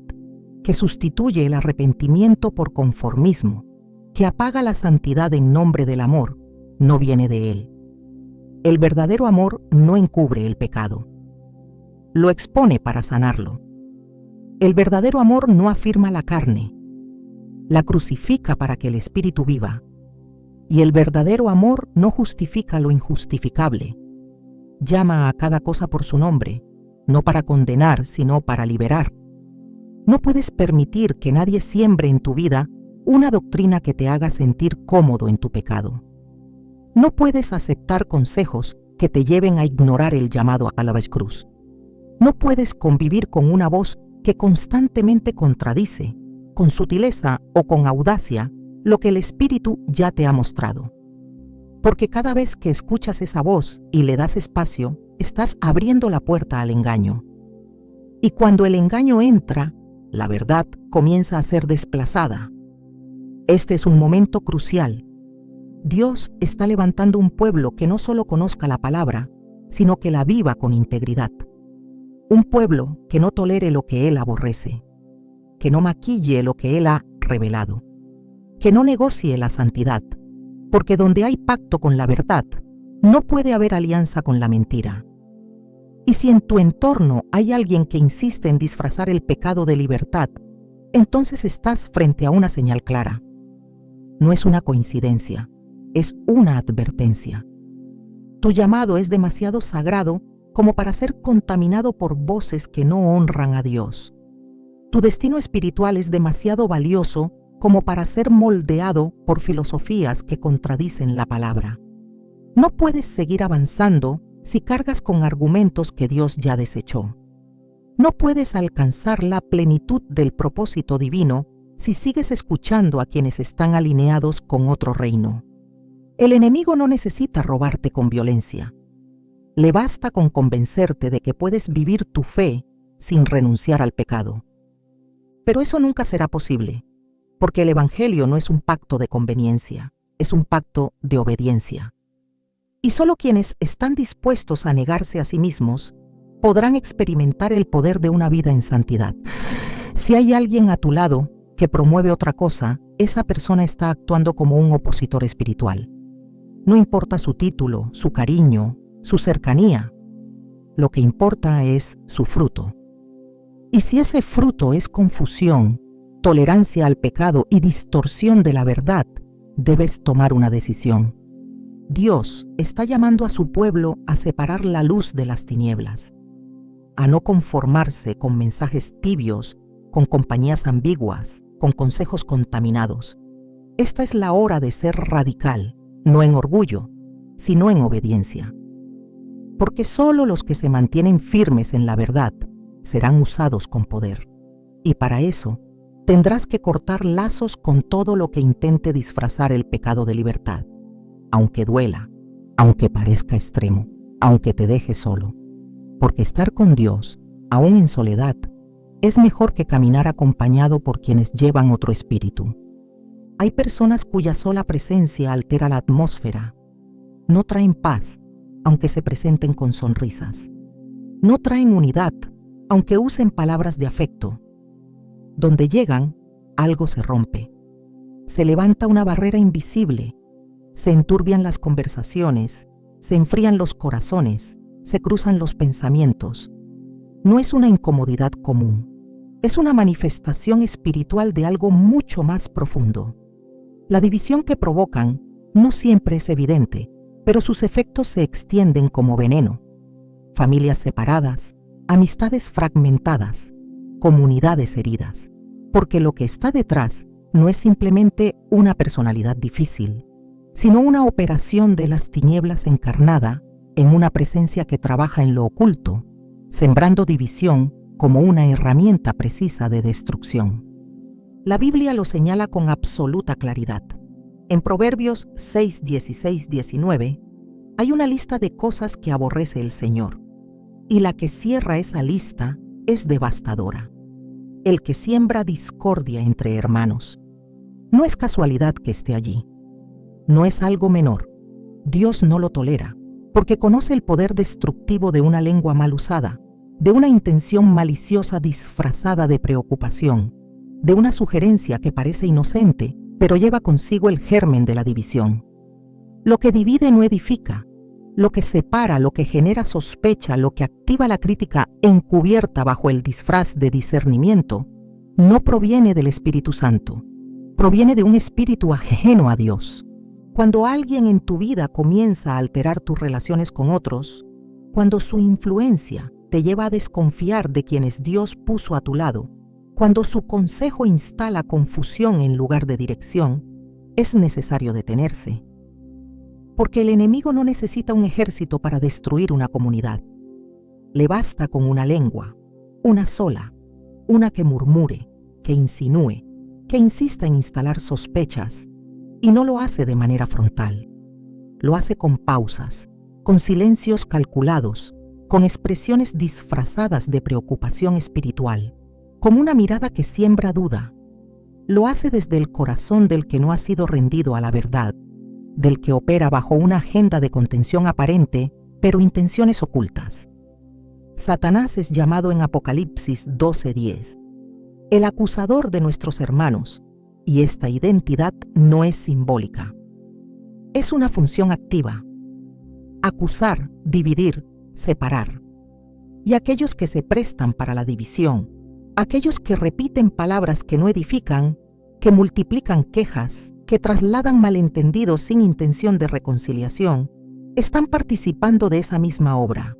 A: que sustituye el arrepentimiento por conformismo, que apaga la santidad en nombre del amor, no viene de Él. El verdadero amor no encubre el pecado, lo expone para sanarlo. El verdadero amor no afirma la carne, la crucifica para que el espíritu viva. Y el verdadero amor no justifica lo injustificable, llama a cada cosa por su nombre, no para condenar, sino para liberar. No puedes permitir que nadie siembre en tu vida una doctrina que te haga sentir cómodo en tu pecado. No puedes aceptar consejos que te lleven a ignorar el llamado a la cruz. No puedes convivir con una voz que constantemente contradice, con sutileza o con audacia, lo que el Espíritu ya te ha mostrado. Porque cada vez que escuchas esa voz y le das espacio, estás abriendo la puerta al engaño. Y cuando el engaño entra, la verdad comienza a ser desplazada. Este es un momento crucial. Dios está levantando un pueblo que no solo conozca la palabra, sino que la viva con integridad. Un pueblo que no tolere lo que Él aborrece, que no maquille lo que Él ha revelado, que no negocie la santidad, porque donde hay pacto con la verdad, no puede haber alianza con la mentira. Y si en tu entorno hay alguien que insiste en disfrazar el pecado de libertad, entonces estás frente a una señal clara. No es una coincidencia, es una advertencia. Tu llamado es demasiado sagrado como para ser contaminado por voces que no honran a Dios. Tu destino espiritual es demasiado valioso como para ser moldeado por filosofías que contradicen la palabra. No puedes seguir avanzando si cargas con argumentos que Dios ya desechó. No puedes alcanzar la plenitud del propósito divino si sigues escuchando a quienes están alineados con otro reino. El enemigo no necesita robarte con violencia. Le basta con convencerte de que puedes vivir tu fe sin renunciar al pecado. Pero eso nunca será posible, porque el Evangelio no es un pacto de conveniencia, es un pacto de obediencia. Y solo quienes están dispuestos a negarse a sí mismos podrán experimentar el poder de una vida en santidad. Si hay alguien a tu lado que promueve otra cosa, esa persona está actuando como un opositor espiritual. No importa su título, su cariño, su cercanía. Lo que importa es su fruto. Y si ese fruto es confusión, tolerancia al pecado y distorsión de la verdad, debes tomar una decisión. Dios está llamando a su pueblo a separar la luz de las tinieblas, a no conformarse con mensajes tibios, con compañías ambiguas, con consejos contaminados. Esta es la hora de ser radical, no en orgullo, sino en obediencia. Porque solo los que se mantienen firmes en la verdad serán usados con poder. Y para eso, tendrás que cortar lazos con todo lo que intente disfrazar el pecado de libertad, aunque duela, aunque parezca extremo, aunque te deje solo. Porque estar con Dios, aún en soledad, es mejor que caminar acompañado por quienes llevan otro espíritu. Hay personas cuya sola presencia altera la atmósfera. No traen paz, aunque se presenten con sonrisas. No traen unidad, aunque usen palabras de afecto. Donde llegan, algo se rompe. Se levanta una barrera invisible. Se enturbian las conversaciones, se enfrían los corazones, se cruzan los pensamientos. No es una incomodidad común. Es una manifestación espiritual de algo mucho más profundo. La división que provocan no siempre es evidente, pero sus efectos se extienden como veneno. Familias separadas, amistades fragmentadas, comunidades heridas. Porque lo que está detrás no es simplemente una personalidad difícil, sino una operación de las tinieblas encarnada en una presencia que trabaja en lo oculto, sembrando división como una herramienta precisa de destrucción. La Biblia lo señala con absoluta claridad. En Proverbios 6, 16, 19, hay una lista de cosas que aborrece el Señor, y la que cierra esa lista es devastadora. El que siembra discordia entre hermanos. No es casualidad que esté allí. No es algo menor. Dios no lo tolera, porque conoce el poder destructivo de una lengua mal usada, de una intención maliciosa disfrazada de preocupación, de una sugerencia que parece inocente, pero lleva consigo el germen de la división. Lo que divide no edifica. Lo que separa, lo que genera sospecha, lo que activa la crítica encubierta bajo el disfraz de discernimiento, no proviene del Espíritu Santo, proviene de un espíritu ajeno a Dios. Cuando alguien en tu vida comienza a alterar tus relaciones con otros, cuando su influencia te lleva a desconfiar de quienes Dios puso a tu lado, cuando su consejo instala confusión en lugar de dirección, es necesario detenerse. Porque el enemigo no necesita un ejército para destruir una comunidad. Le basta con una lengua, una sola, una que murmure, que insinúe, que insista en instalar sospechas, y no lo hace de manera frontal. Lo hace con pausas, con silencios calculados, con expresiones disfrazadas de preocupación espiritual, con una mirada que siembra duda. Lo hace desde el corazón del que no ha sido rendido a la verdad, del que opera bajo una agenda de contención aparente, pero intenciones ocultas. Satanás es llamado en Apocalipsis 12:10, el acusador de nuestros hermanos, y esta identidad no es simbólica. Es una función activa. Acusar, dividir, separar. Y aquellos que se prestan para la división, aquellos que repiten palabras que no edifican, que multiplican quejas, que trasladan malentendidos sin intención de reconciliación, están participando de esa misma obra.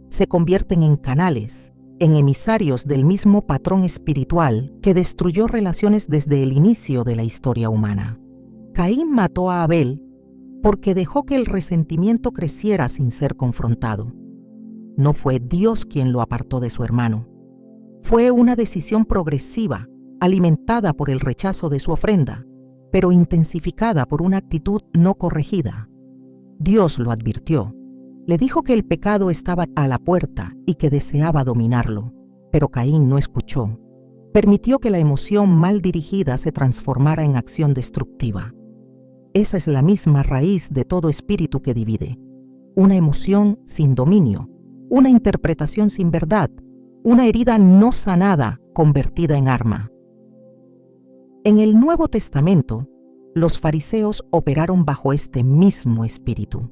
A: Se convierten en canales, en emisarios del mismo patrón espiritual que destruyó relaciones desde el inicio de la historia humana. Caín mató a Abel porque dejó que el resentimiento creciera sin ser confrontado. No fue Dios quien lo apartó de su hermano. Fue una decisión progresiva, alimentada por el rechazo de su ofrenda, pero intensificada por una actitud no corregida. Dios lo advirtió. Le dijo que el pecado estaba a la puerta y que deseaba dominarlo, pero Caín no escuchó. Permitió que la emoción mal dirigida se transformara en acción destructiva. Esa es la misma raíz de todo espíritu que divide. Una emoción sin dominio, una interpretación sin verdad, una herida no sanada convertida en arma. En el Nuevo Testamento, los fariseos operaron bajo este mismo espíritu.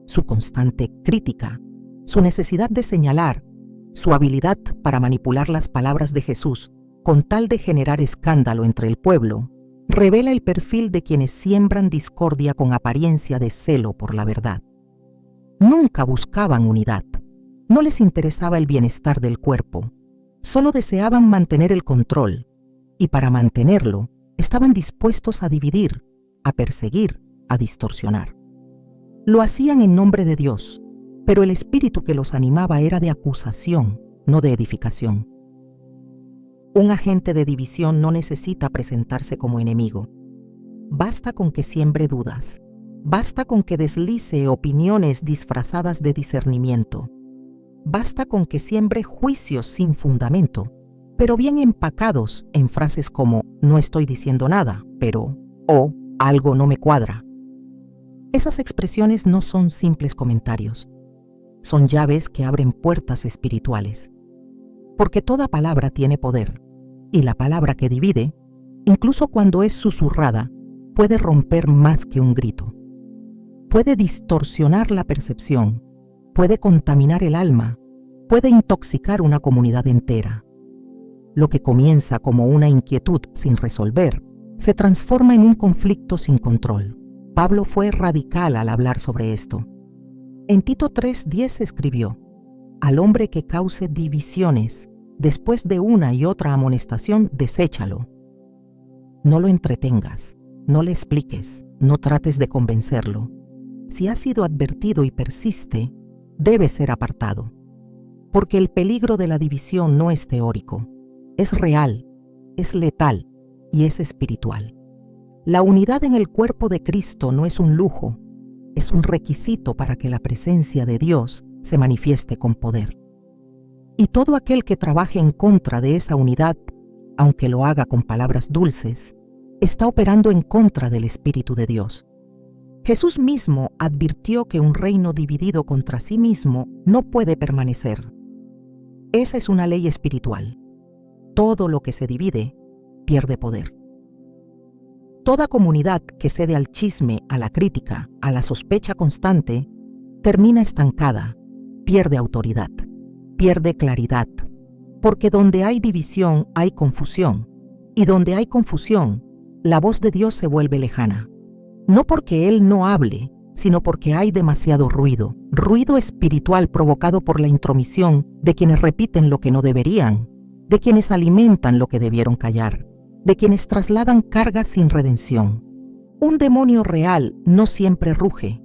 A: Su constante crítica, su necesidad de señalar, su habilidad para manipular las palabras de Jesús con tal de generar escándalo entre el pueblo, revela el perfil de quienes siembran discordia con apariencia de celo por la verdad. Nunca buscaban unidad, no les interesaba el bienestar del cuerpo, solo deseaban mantener el control, y para mantenerlo estaban dispuestos a dividir, a perseguir, a distorsionar. Lo hacían en nombre de Dios, pero el espíritu que los animaba era de acusación, no de edificación. Un agente de división no necesita presentarse como enemigo. Basta con que siembre dudas. Basta con que deslice opiniones disfrazadas de discernimiento. Basta con que siembre juicios sin fundamento, pero bien empacados en frases como no estoy diciendo nada, pero o algo no me cuadra. Esas expresiones no son simples comentarios. Son llaves que abren puertas espirituales. Porque toda palabra tiene poder, y la palabra que divide, incluso cuando es susurrada, puede romper más que un grito. Puede distorsionar la percepción, puede contaminar el alma, puede intoxicar una comunidad entera. Lo que comienza como una inquietud sin resolver, se transforma en un conflicto sin control. Pablo fue radical al hablar sobre esto. En Tito 3:10 escribió: al hombre que cause divisiones, después de una y otra amonestación, deséchalo. No lo entretengas, no le expliques, no trates de convencerlo. Si ha sido advertido y persiste, debe ser apartado. Porque el peligro de la división no es teórico, es real, es letal y es espiritual. La unidad en el cuerpo de Cristo no es un lujo, es un requisito para que la presencia de Dios se manifieste con poder. Y todo aquel que trabaje en contra de esa unidad, aunque lo haga con palabras dulces, está operando en contra del Espíritu de Dios. Jesús mismo advirtió que un reino dividido contra sí mismo no puede permanecer. Esa es una ley espiritual. Todo lo que se divide pierde poder. Toda comunidad que cede al chisme, a la crítica, a la sospecha constante, termina estancada, pierde autoridad, pierde claridad, porque donde hay división hay confusión, y donde hay confusión, la voz de Dios se vuelve lejana. No porque Él no hable, sino porque hay demasiado ruido, ruido espiritual provocado por la intromisión de quienes repiten lo que no deberían, de quienes alimentan lo que debieron callar, de quienes trasladan cargas sin redención. Un demonio real no siempre ruge,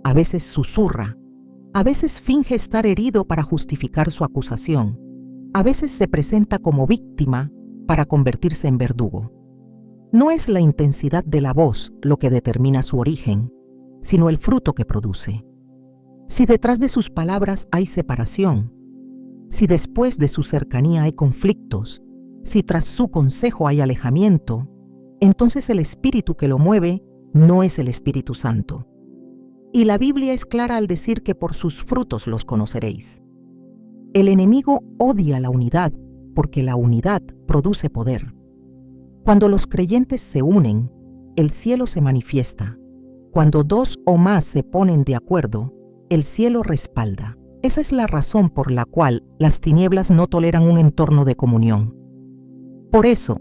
A: a veces susurra, a veces finge estar herido para justificar su acusación, a veces se presenta como víctima para convertirse en verdugo. No es la intensidad de la voz lo que determina su origen, sino el fruto que produce. Si detrás de sus palabras hay separación, si después de su cercanía hay conflictos, si tras su consejo hay alejamiento, entonces el espíritu que lo mueve no es el Espíritu Santo. Y la Biblia es clara al decir que por sus frutos los conoceréis. El enemigo odia la unidad porque la unidad produce poder. Cuando los creyentes se unen, el cielo se manifiesta. Cuando dos o más se ponen de acuerdo, el cielo respalda. Esa es la razón por la cual las tinieblas no toleran un entorno de comunión. Por eso,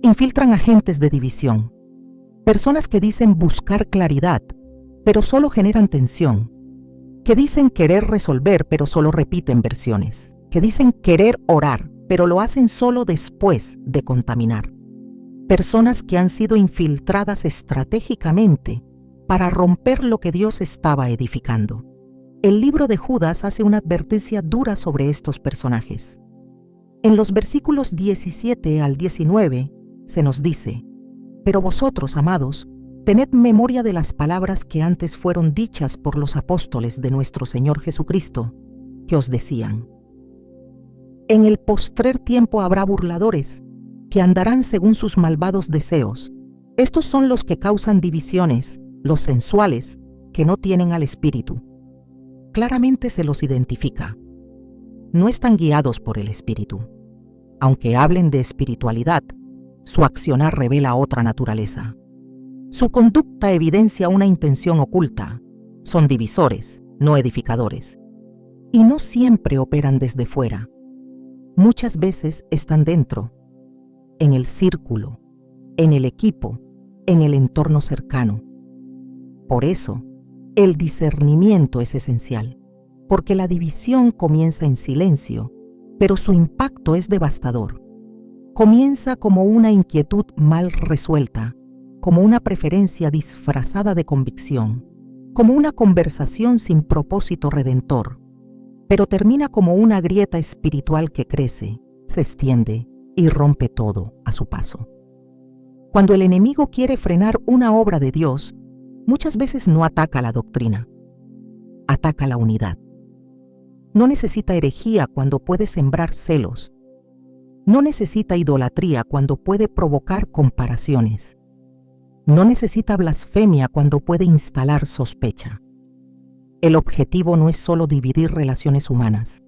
A: infiltran agentes de división, personas que dicen buscar claridad, pero solo generan tensión, que dicen querer resolver, pero solo repiten versiones, que dicen querer orar, pero lo hacen solo después de contaminar. Personas que han sido infiltradas estratégicamente para romper lo que Dios estaba edificando. El libro de Judas hace una advertencia dura sobre estos personajes. En los versículos 17 al 19 se nos dice: «Pero vosotros, amados, tened memoria de las palabras que antes fueron dichas por los apóstoles de nuestro Señor Jesucristo, que os decían: en el postrer tiempo habrá burladores, que andarán según sus malvados deseos. Estos son los que causan divisiones, los sensuales, que no tienen al Espíritu». Claramente se los identifica. No están guiados por el Espíritu. Aunque hablen de espiritualidad, su accionar revela otra naturaleza. Su conducta evidencia una intención oculta. Son divisores, no edificadores. Y no siempre operan desde fuera. Muchas veces están dentro, en el círculo, en el equipo, en el entorno cercano. Por eso, el discernimiento es esencial, porque la división comienza en silencio, pero su impacto es devastador. Comienza como una inquietud mal resuelta, como una preferencia disfrazada de convicción, como una conversación sin propósito redentor, pero termina como una grieta espiritual que crece, se extiende y rompe todo a su paso. Cuando el enemigo quiere frenar una obra de Dios, muchas veces no ataca la doctrina, ataca la unidad. No necesita herejía cuando puede sembrar celos. No necesita idolatría cuando puede provocar comparaciones. No necesita blasfemia cuando puede instalar sospecha. El objetivo no es solo dividir relaciones humanas,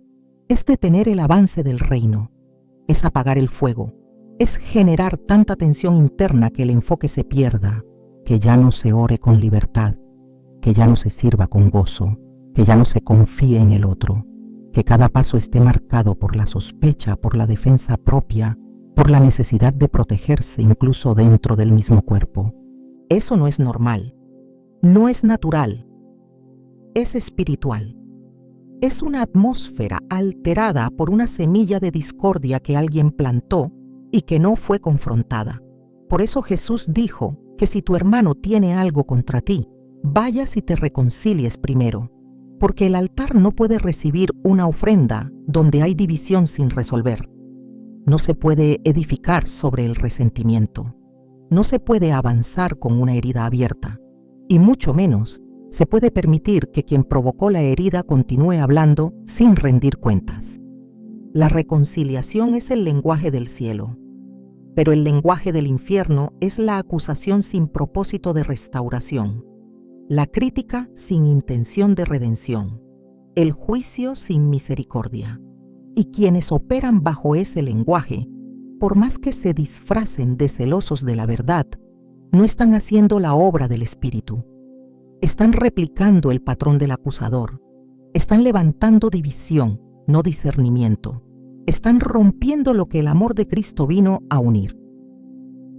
A: es detener el avance del reino, es apagar el fuego, es generar tanta tensión interna que el enfoque se pierda, que ya no se ore con libertad, que ya no se sirva con gozo, que ya no se confíe en el otro, que cada paso esté marcado por la sospecha, por la defensa propia, por la necesidad de protegerse incluso dentro del mismo cuerpo. Eso no es normal, no es natural, es espiritual. Es una atmósfera alterada por una semilla de discordia que alguien plantó y que no fue confrontada. Por eso Jesús dijo que si tu hermano tiene algo contra ti, vayas y te reconcilies primero, porque el altar no puede recibir una ofrenda donde hay división sin resolver. No se puede edificar sobre el resentimiento. No se puede avanzar con una herida abierta, y mucho menos se puede permitir que quien provocó la herida continúe hablando sin rendir cuentas. La reconciliación es el lenguaje del cielo, pero el lenguaje del infierno es la acusación sin propósito de restauración, la crítica sin intención de redención, el juicio sin misericordia. Y quienes operan bajo ese lenguaje, por más que se disfracen de celosos de la verdad, no están haciendo la obra del Espíritu. Están replicando el patrón del acusador. Están levantando división, no discernimiento. Están rompiendo lo que el amor de Cristo vino a unir.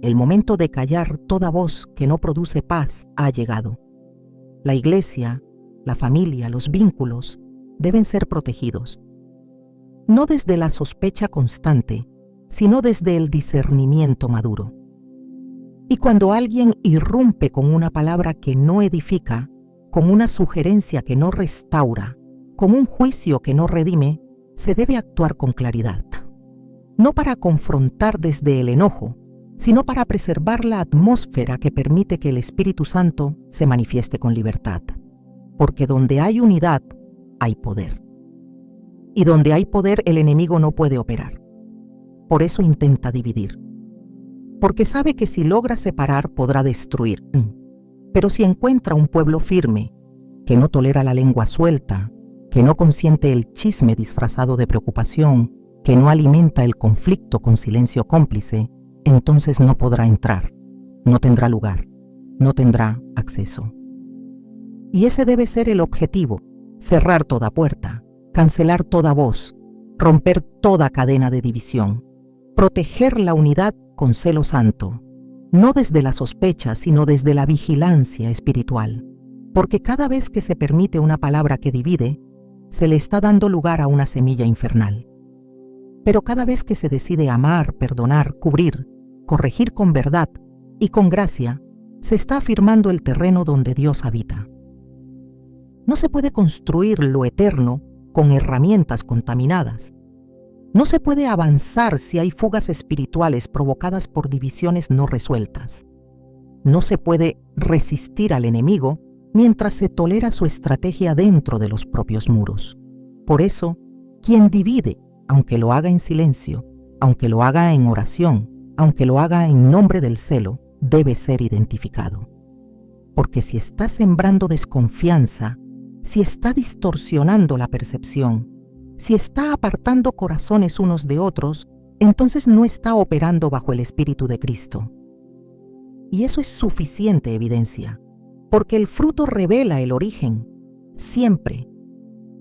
A: El momento de callar toda voz que no produce paz ha llegado. La iglesia, la familia, los vínculos deben ser protegidos. No desde la sospecha constante, sino desde el discernimiento maduro. Y cuando alguien irrumpe con una palabra que no edifica, con una sugerencia que no restaura, con un juicio que no redime, se debe actuar con claridad. No para confrontar desde el enojo, sino para preservar la atmósfera que permite que el Espíritu Santo se manifieste con libertad. Porque donde hay unidad, hay poder. Y donde hay poder, el enemigo no puede operar. Por eso intenta dividir. Porque sabe que si logra separar podrá destruir. Pero si encuentra un pueblo firme, que no tolera la lengua suelta, que no consiente el chisme disfrazado de preocupación, que no alimenta el conflicto con silencio cómplice, entonces no podrá entrar, no tendrá lugar, no tendrá acceso. Y ese debe ser el objetivo: cerrar toda puerta, cancelar toda voz, romper toda cadena de división, proteger la unidad con celo santo, no desde la sospecha, sino desde la vigilancia espiritual, porque cada vez que se permite una palabra que divide, se le está dando lugar a una semilla infernal. Pero cada vez que se decide amar, perdonar, cubrir, corregir con verdad y con gracia, se está afirmando el terreno donde Dios habita. No se puede construir lo eterno con herramientas contaminadas. No se puede avanzar si hay fugas espirituales provocadas por divisiones no resueltas. No se puede resistir al enemigo mientras se tolera su estrategia dentro de los propios muros. Por eso, quien divide, aunque lo haga en silencio, aunque lo haga en oración, aunque lo haga en nombre del celo, debe ser identificado. Porque si está sembrando desconfianza, si está distorsionando la percepción, si está apartando corazones unos de otros, entonces no está operando bajo el Espíritu de Cristo. Y eso es suficiente evidencia, porque el fruto revela el origen, siempre.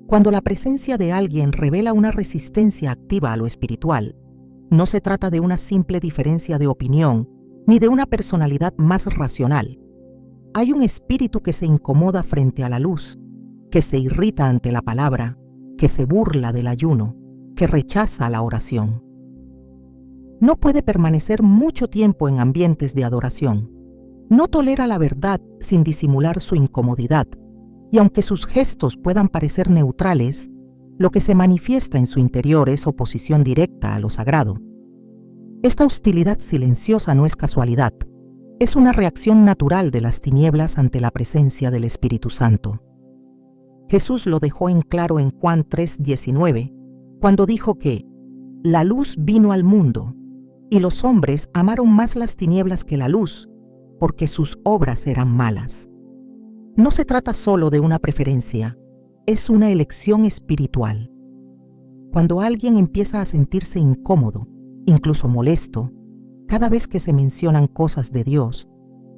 A: Cuando la presencia de alguien revela una resistencia activa a lo espiritual, no se trata de una simple diferencia de opinión, ni de una personalidad más racional. Hay un espíritu que se incomoda frente a la luz, que se irrita ante la palabra, que se burla del ayuno, que rechaza la oración. No puede permanecer mucho tiempo en ambientes de adoración. No tolera la verdad sin disimular su incomodidad, y aunque sus gestos puedan parecer neutrales, lo que se manifiesta en su interior es oposición directa a lo sagrado. Esta hostilidad silenciosa no es casualidad, es una reacción natural de las tinieblas ante la presencia del Espíritu Santo. Jesús lo dejó en claro en Juan 3:19, cuando dijo que la luz vino al mundo, y los hombres amaron más las tinieblas que la luz, porque sus obras eran malas. No se trata solo de una preferencia, es una elección espiritual. Cuando alguien empieza a sentirse incómodo, incluso molesto, cada vez que se mencionan cosas de Dios,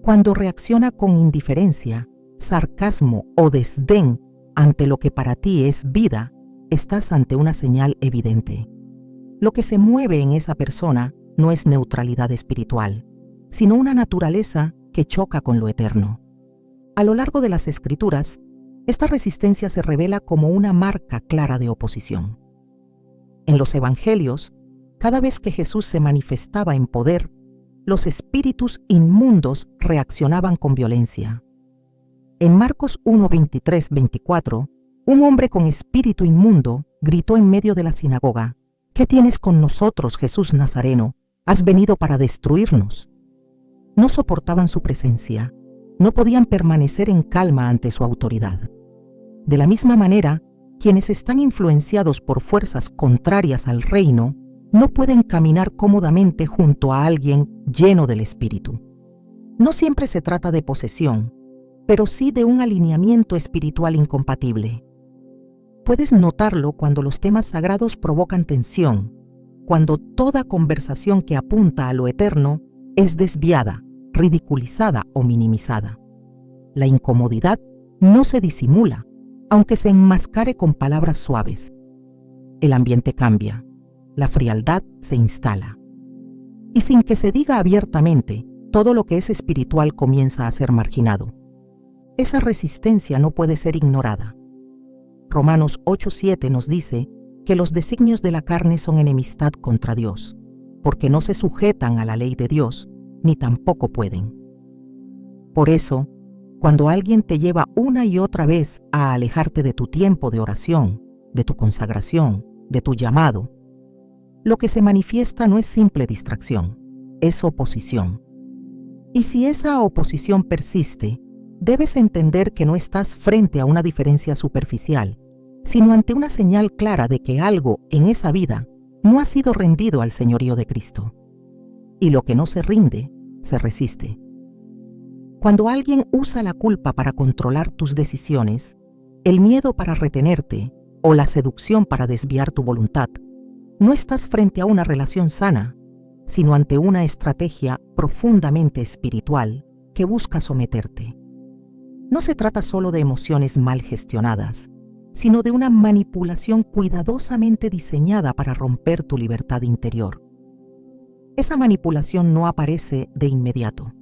A: cuando reacciona con indiferencia, sarcasmo o desdén ante lo que para ti es vida, estás ante una señal evidente. Lo que se mueve en esa persona no es neutralidad espiritual, sino una naturaleza que choca con lo eterno. A lo largo de las Escrituras, esta resistencia se revela como una marca clara de oposición. En los Evangelios, cada vez que Jesús se manifestaba en poder, los espíritus inmundos reaccionaban con violencia. En Marcos 1:23-24, un hombre con espíritu inmundo gritó en medio de la sinagoga: ¿Qué tienes con nosotros, Jesús Nazareno? ¿Has venido para destruirnos? No soportaban su presencia, no podían permanecer en calma ante su autoridad. De la misma manera, quienes están influenciados por fuerzas contrarias al reino no pueden caminar cómodamente junto a alguien lleno del Espíritu. No siempre se trata de posesión, pero sí de un alineamiento espiritual incompatible. Puedes notarlo cuando los temas sagrados provocan tensión, cuando toda conversación que apunta a lo eterno es desviada, ridiculizada o minimizada. La incomodidad no se disimula, aunque se enmascare con palabras suaves. El ambiente cambia, la frialdad se instala. Y sin que se diga abiertamente, todo lo que es espiritual comienza a ser marginado. Esa resistencia no puede ser ignorada. Romanos 8:7 nos dice que los designios de la carne son enemistad contra Dios, porque no se sujetan a la ley de Dios, ni tampoco pueden. Por eso, cuando alguien te lleva una y otra vez a alejarte de tu tiempo de oración, de tu consagración, de tu llamado, lo que se manifiesta no es simple distracción, es oposición. Y si esa oposición persiste, debes entender que no estás frente a una diferencia superficial, sino ante una señal clara de que algo en esa vida no ha sido rendido al señorío de Cristo. Y lo que no se rinde, se resiste. Cuando alguien usa la culpa para controlar tus decisiones, el miedo para retenerte o la seducción para desviar tu voluntad, no estás frente a una relación sana, sino ante una estrategia profundamente espiritual que busca someterte. No se trata solo de emociones mal gestionadas, sino de una manipulación cuidadosamente diseñada para romper tu libertad interior. Esa manipulación no aparece de inmediato.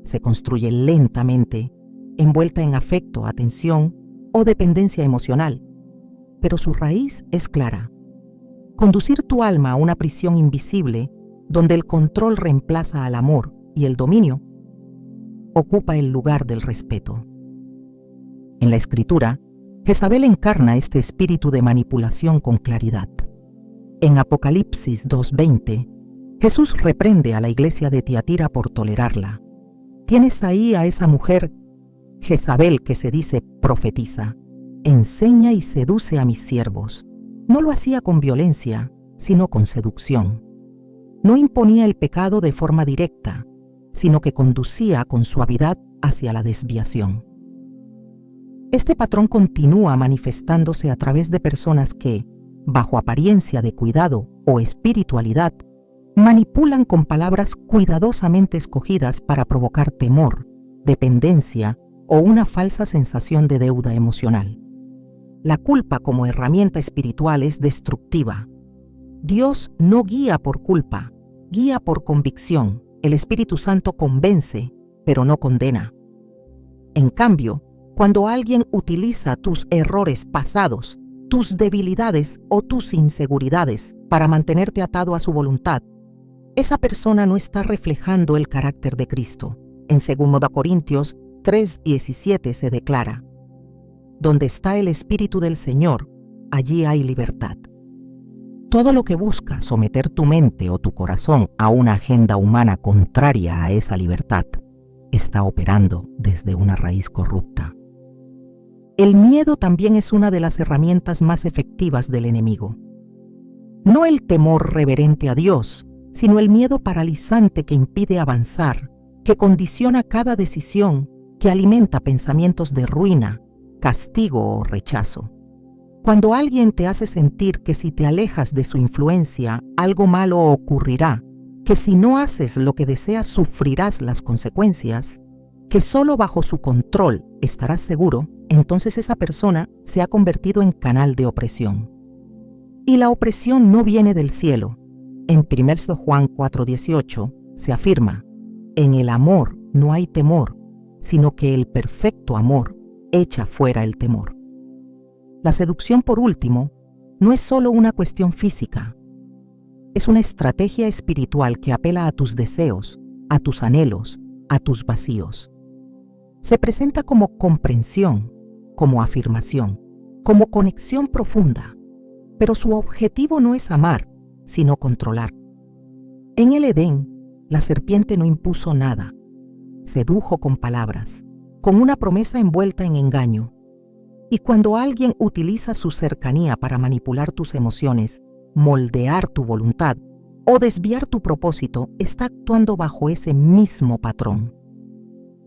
A: Se construye lentamente, envuelta en afecto, atención o dependencia emocional, pero su raíz es clara. Conducir tu alma a una prisión invisible donde el control reemplaza al amor y el dominio ocupa el lugar del respeto. En la Escritura, Jezabel encarna este espíritu de manipulación con claridad. En Apocalipsis 2:20, Jesús reprende a la iglesia de Tiatira por tolerarla. Tienes ahí a esa mujer, Jezabel, que se dice profetiza, enseña y seduce a mis siervos. No lo hacía con violencia, sino con seducción. No imponía el pecado de forma directa, sino que conducía con suavidad hacia la desviación. Este patrón continúa manifestándose a través de personas que, bajo apariencia de cuidado o espiritualidad, manipulan con palabras cuidadosamente escogidas para provocar temor, dependencia o una falsa sensación de deuda emocional. La culpa como herramienta espiritual es destructiva. Dios no guía por culpa, guía por convicción. El Espíritu Santo convence, pero no condena. En cambio, cuando alguien utiliza tus errores pasados, tus debilidades o tus inseguridades para mantenerte atado a su voluntad, esa persona no está reflejando el carácter de Cristo. En 2 Corintios 3:17 se declara: donde está el Espíritu del Señor, allí hay libertad. Todo lo que busca someter tu mente o tu corazón a una agenda humana contraria a esa libertad está operando desde una raíz corrupta. El miedo también es una de las herramientas más efectivas del enemigo. No el temor reverente a Dios, sino el miedo paralizante que impide avanzar, que condiciona cada decisión, que alimenta pensamientos de ruina, castigo o rechazo. Cuando alguien te hace sentir que si te alejas de su influencia, algo malo ocurrirá, que si no haces lo que deseas sufrirás las consecuencias, que solo bajo su control estarás seguro, entonces esa persona se ha convertido en canal de opresión. Y la opresión no viene del cielo. En 1 Juan 4:18 se afirma: en el amor no hay temor, sino que el perfecto amor echa fuera el temor. La seducción, por último, no es solo una cuestión física. Es una estrategia espiritual que apela a tus deseos, a tus anhelos, a tus vacíos. Se presenta como comprensión, como afirmación, como conexión profunda, pero su objetivo no es amar, sino controlar. En el Edén, la serpiente no impuso nada, sedujo con palabras, con una promesa envuelta en engaño. Y cuando alguien utiliza su cercanía para manipular tus emociones, moldear tu voluntad o desviar tu propósito, está actuando bajo ese mismo patrón.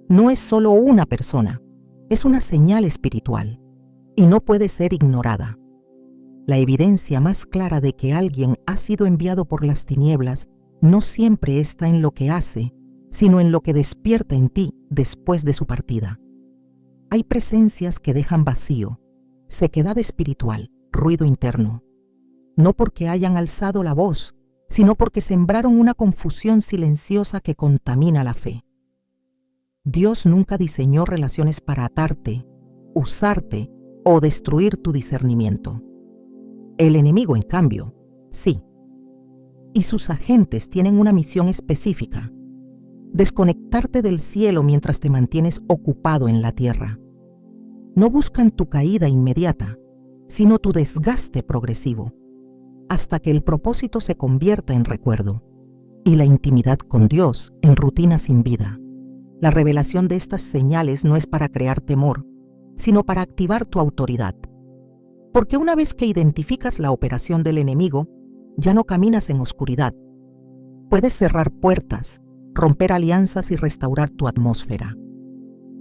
A: No es solo una persona, es una señal espiritual y no puede ser ignorada. La evidencia más clara de que alguien ha sido enviado por las tinieblas no siempre está en lo que hace, sino en lo que despierta en ti después de su partida. Hay presencias que dejan vacío, sequedad espiritual, ruido interno, no porque hayan alzado la voz, sino porque sembraron una confusión silenciosa que contamina la fe. Dios nunca diseñó relaciones para atarte, usarte o destruir tu discernimiento. El enemigo, en cambio, sí. Y sus agentes tienen una misión específica: desconectarte del cielo mientras te mantienes ocupado en la tierra. No buscan tu caída inmediata, sino tu desgaste progresivo, hasta que el propósito se convierta en recuerdo y la intimidad con Dios en rutina sin vida. La revelación de estas señales no es para crear temor, sino para activar tu autoridad. Porque una vez que identificas la operación del enemigo, ya no caminas en oscuridad. Puedes cerrar puertas, romper alianzas y restaurar tu atmósfera.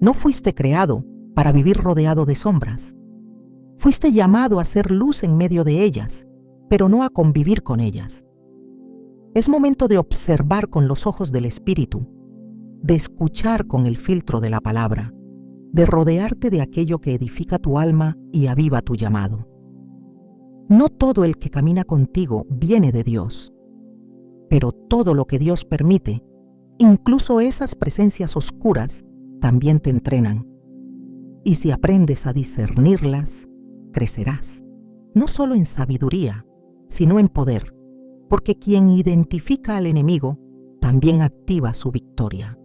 A: No fuiste creado para vivir rodeado de sombras. Fuiste llamado a ser luz en medio de ellas, pero no a convivir con ellas. Es momento de observar con los ojos del Espíritu, de escuchar con el filtro de la palabra, de rodearte de aquello que edifica tu alma y aviva tu llamado. No todo el que camina contigo viene de Dios, pero todo lo que Dios permite, incluso esas presencias oscuras, también te entrenan. Y si aprendes a discernirlas, crecerás, no solo en sabiduría, sino en poder, porque quien identifica al enemigo también activa su victoria.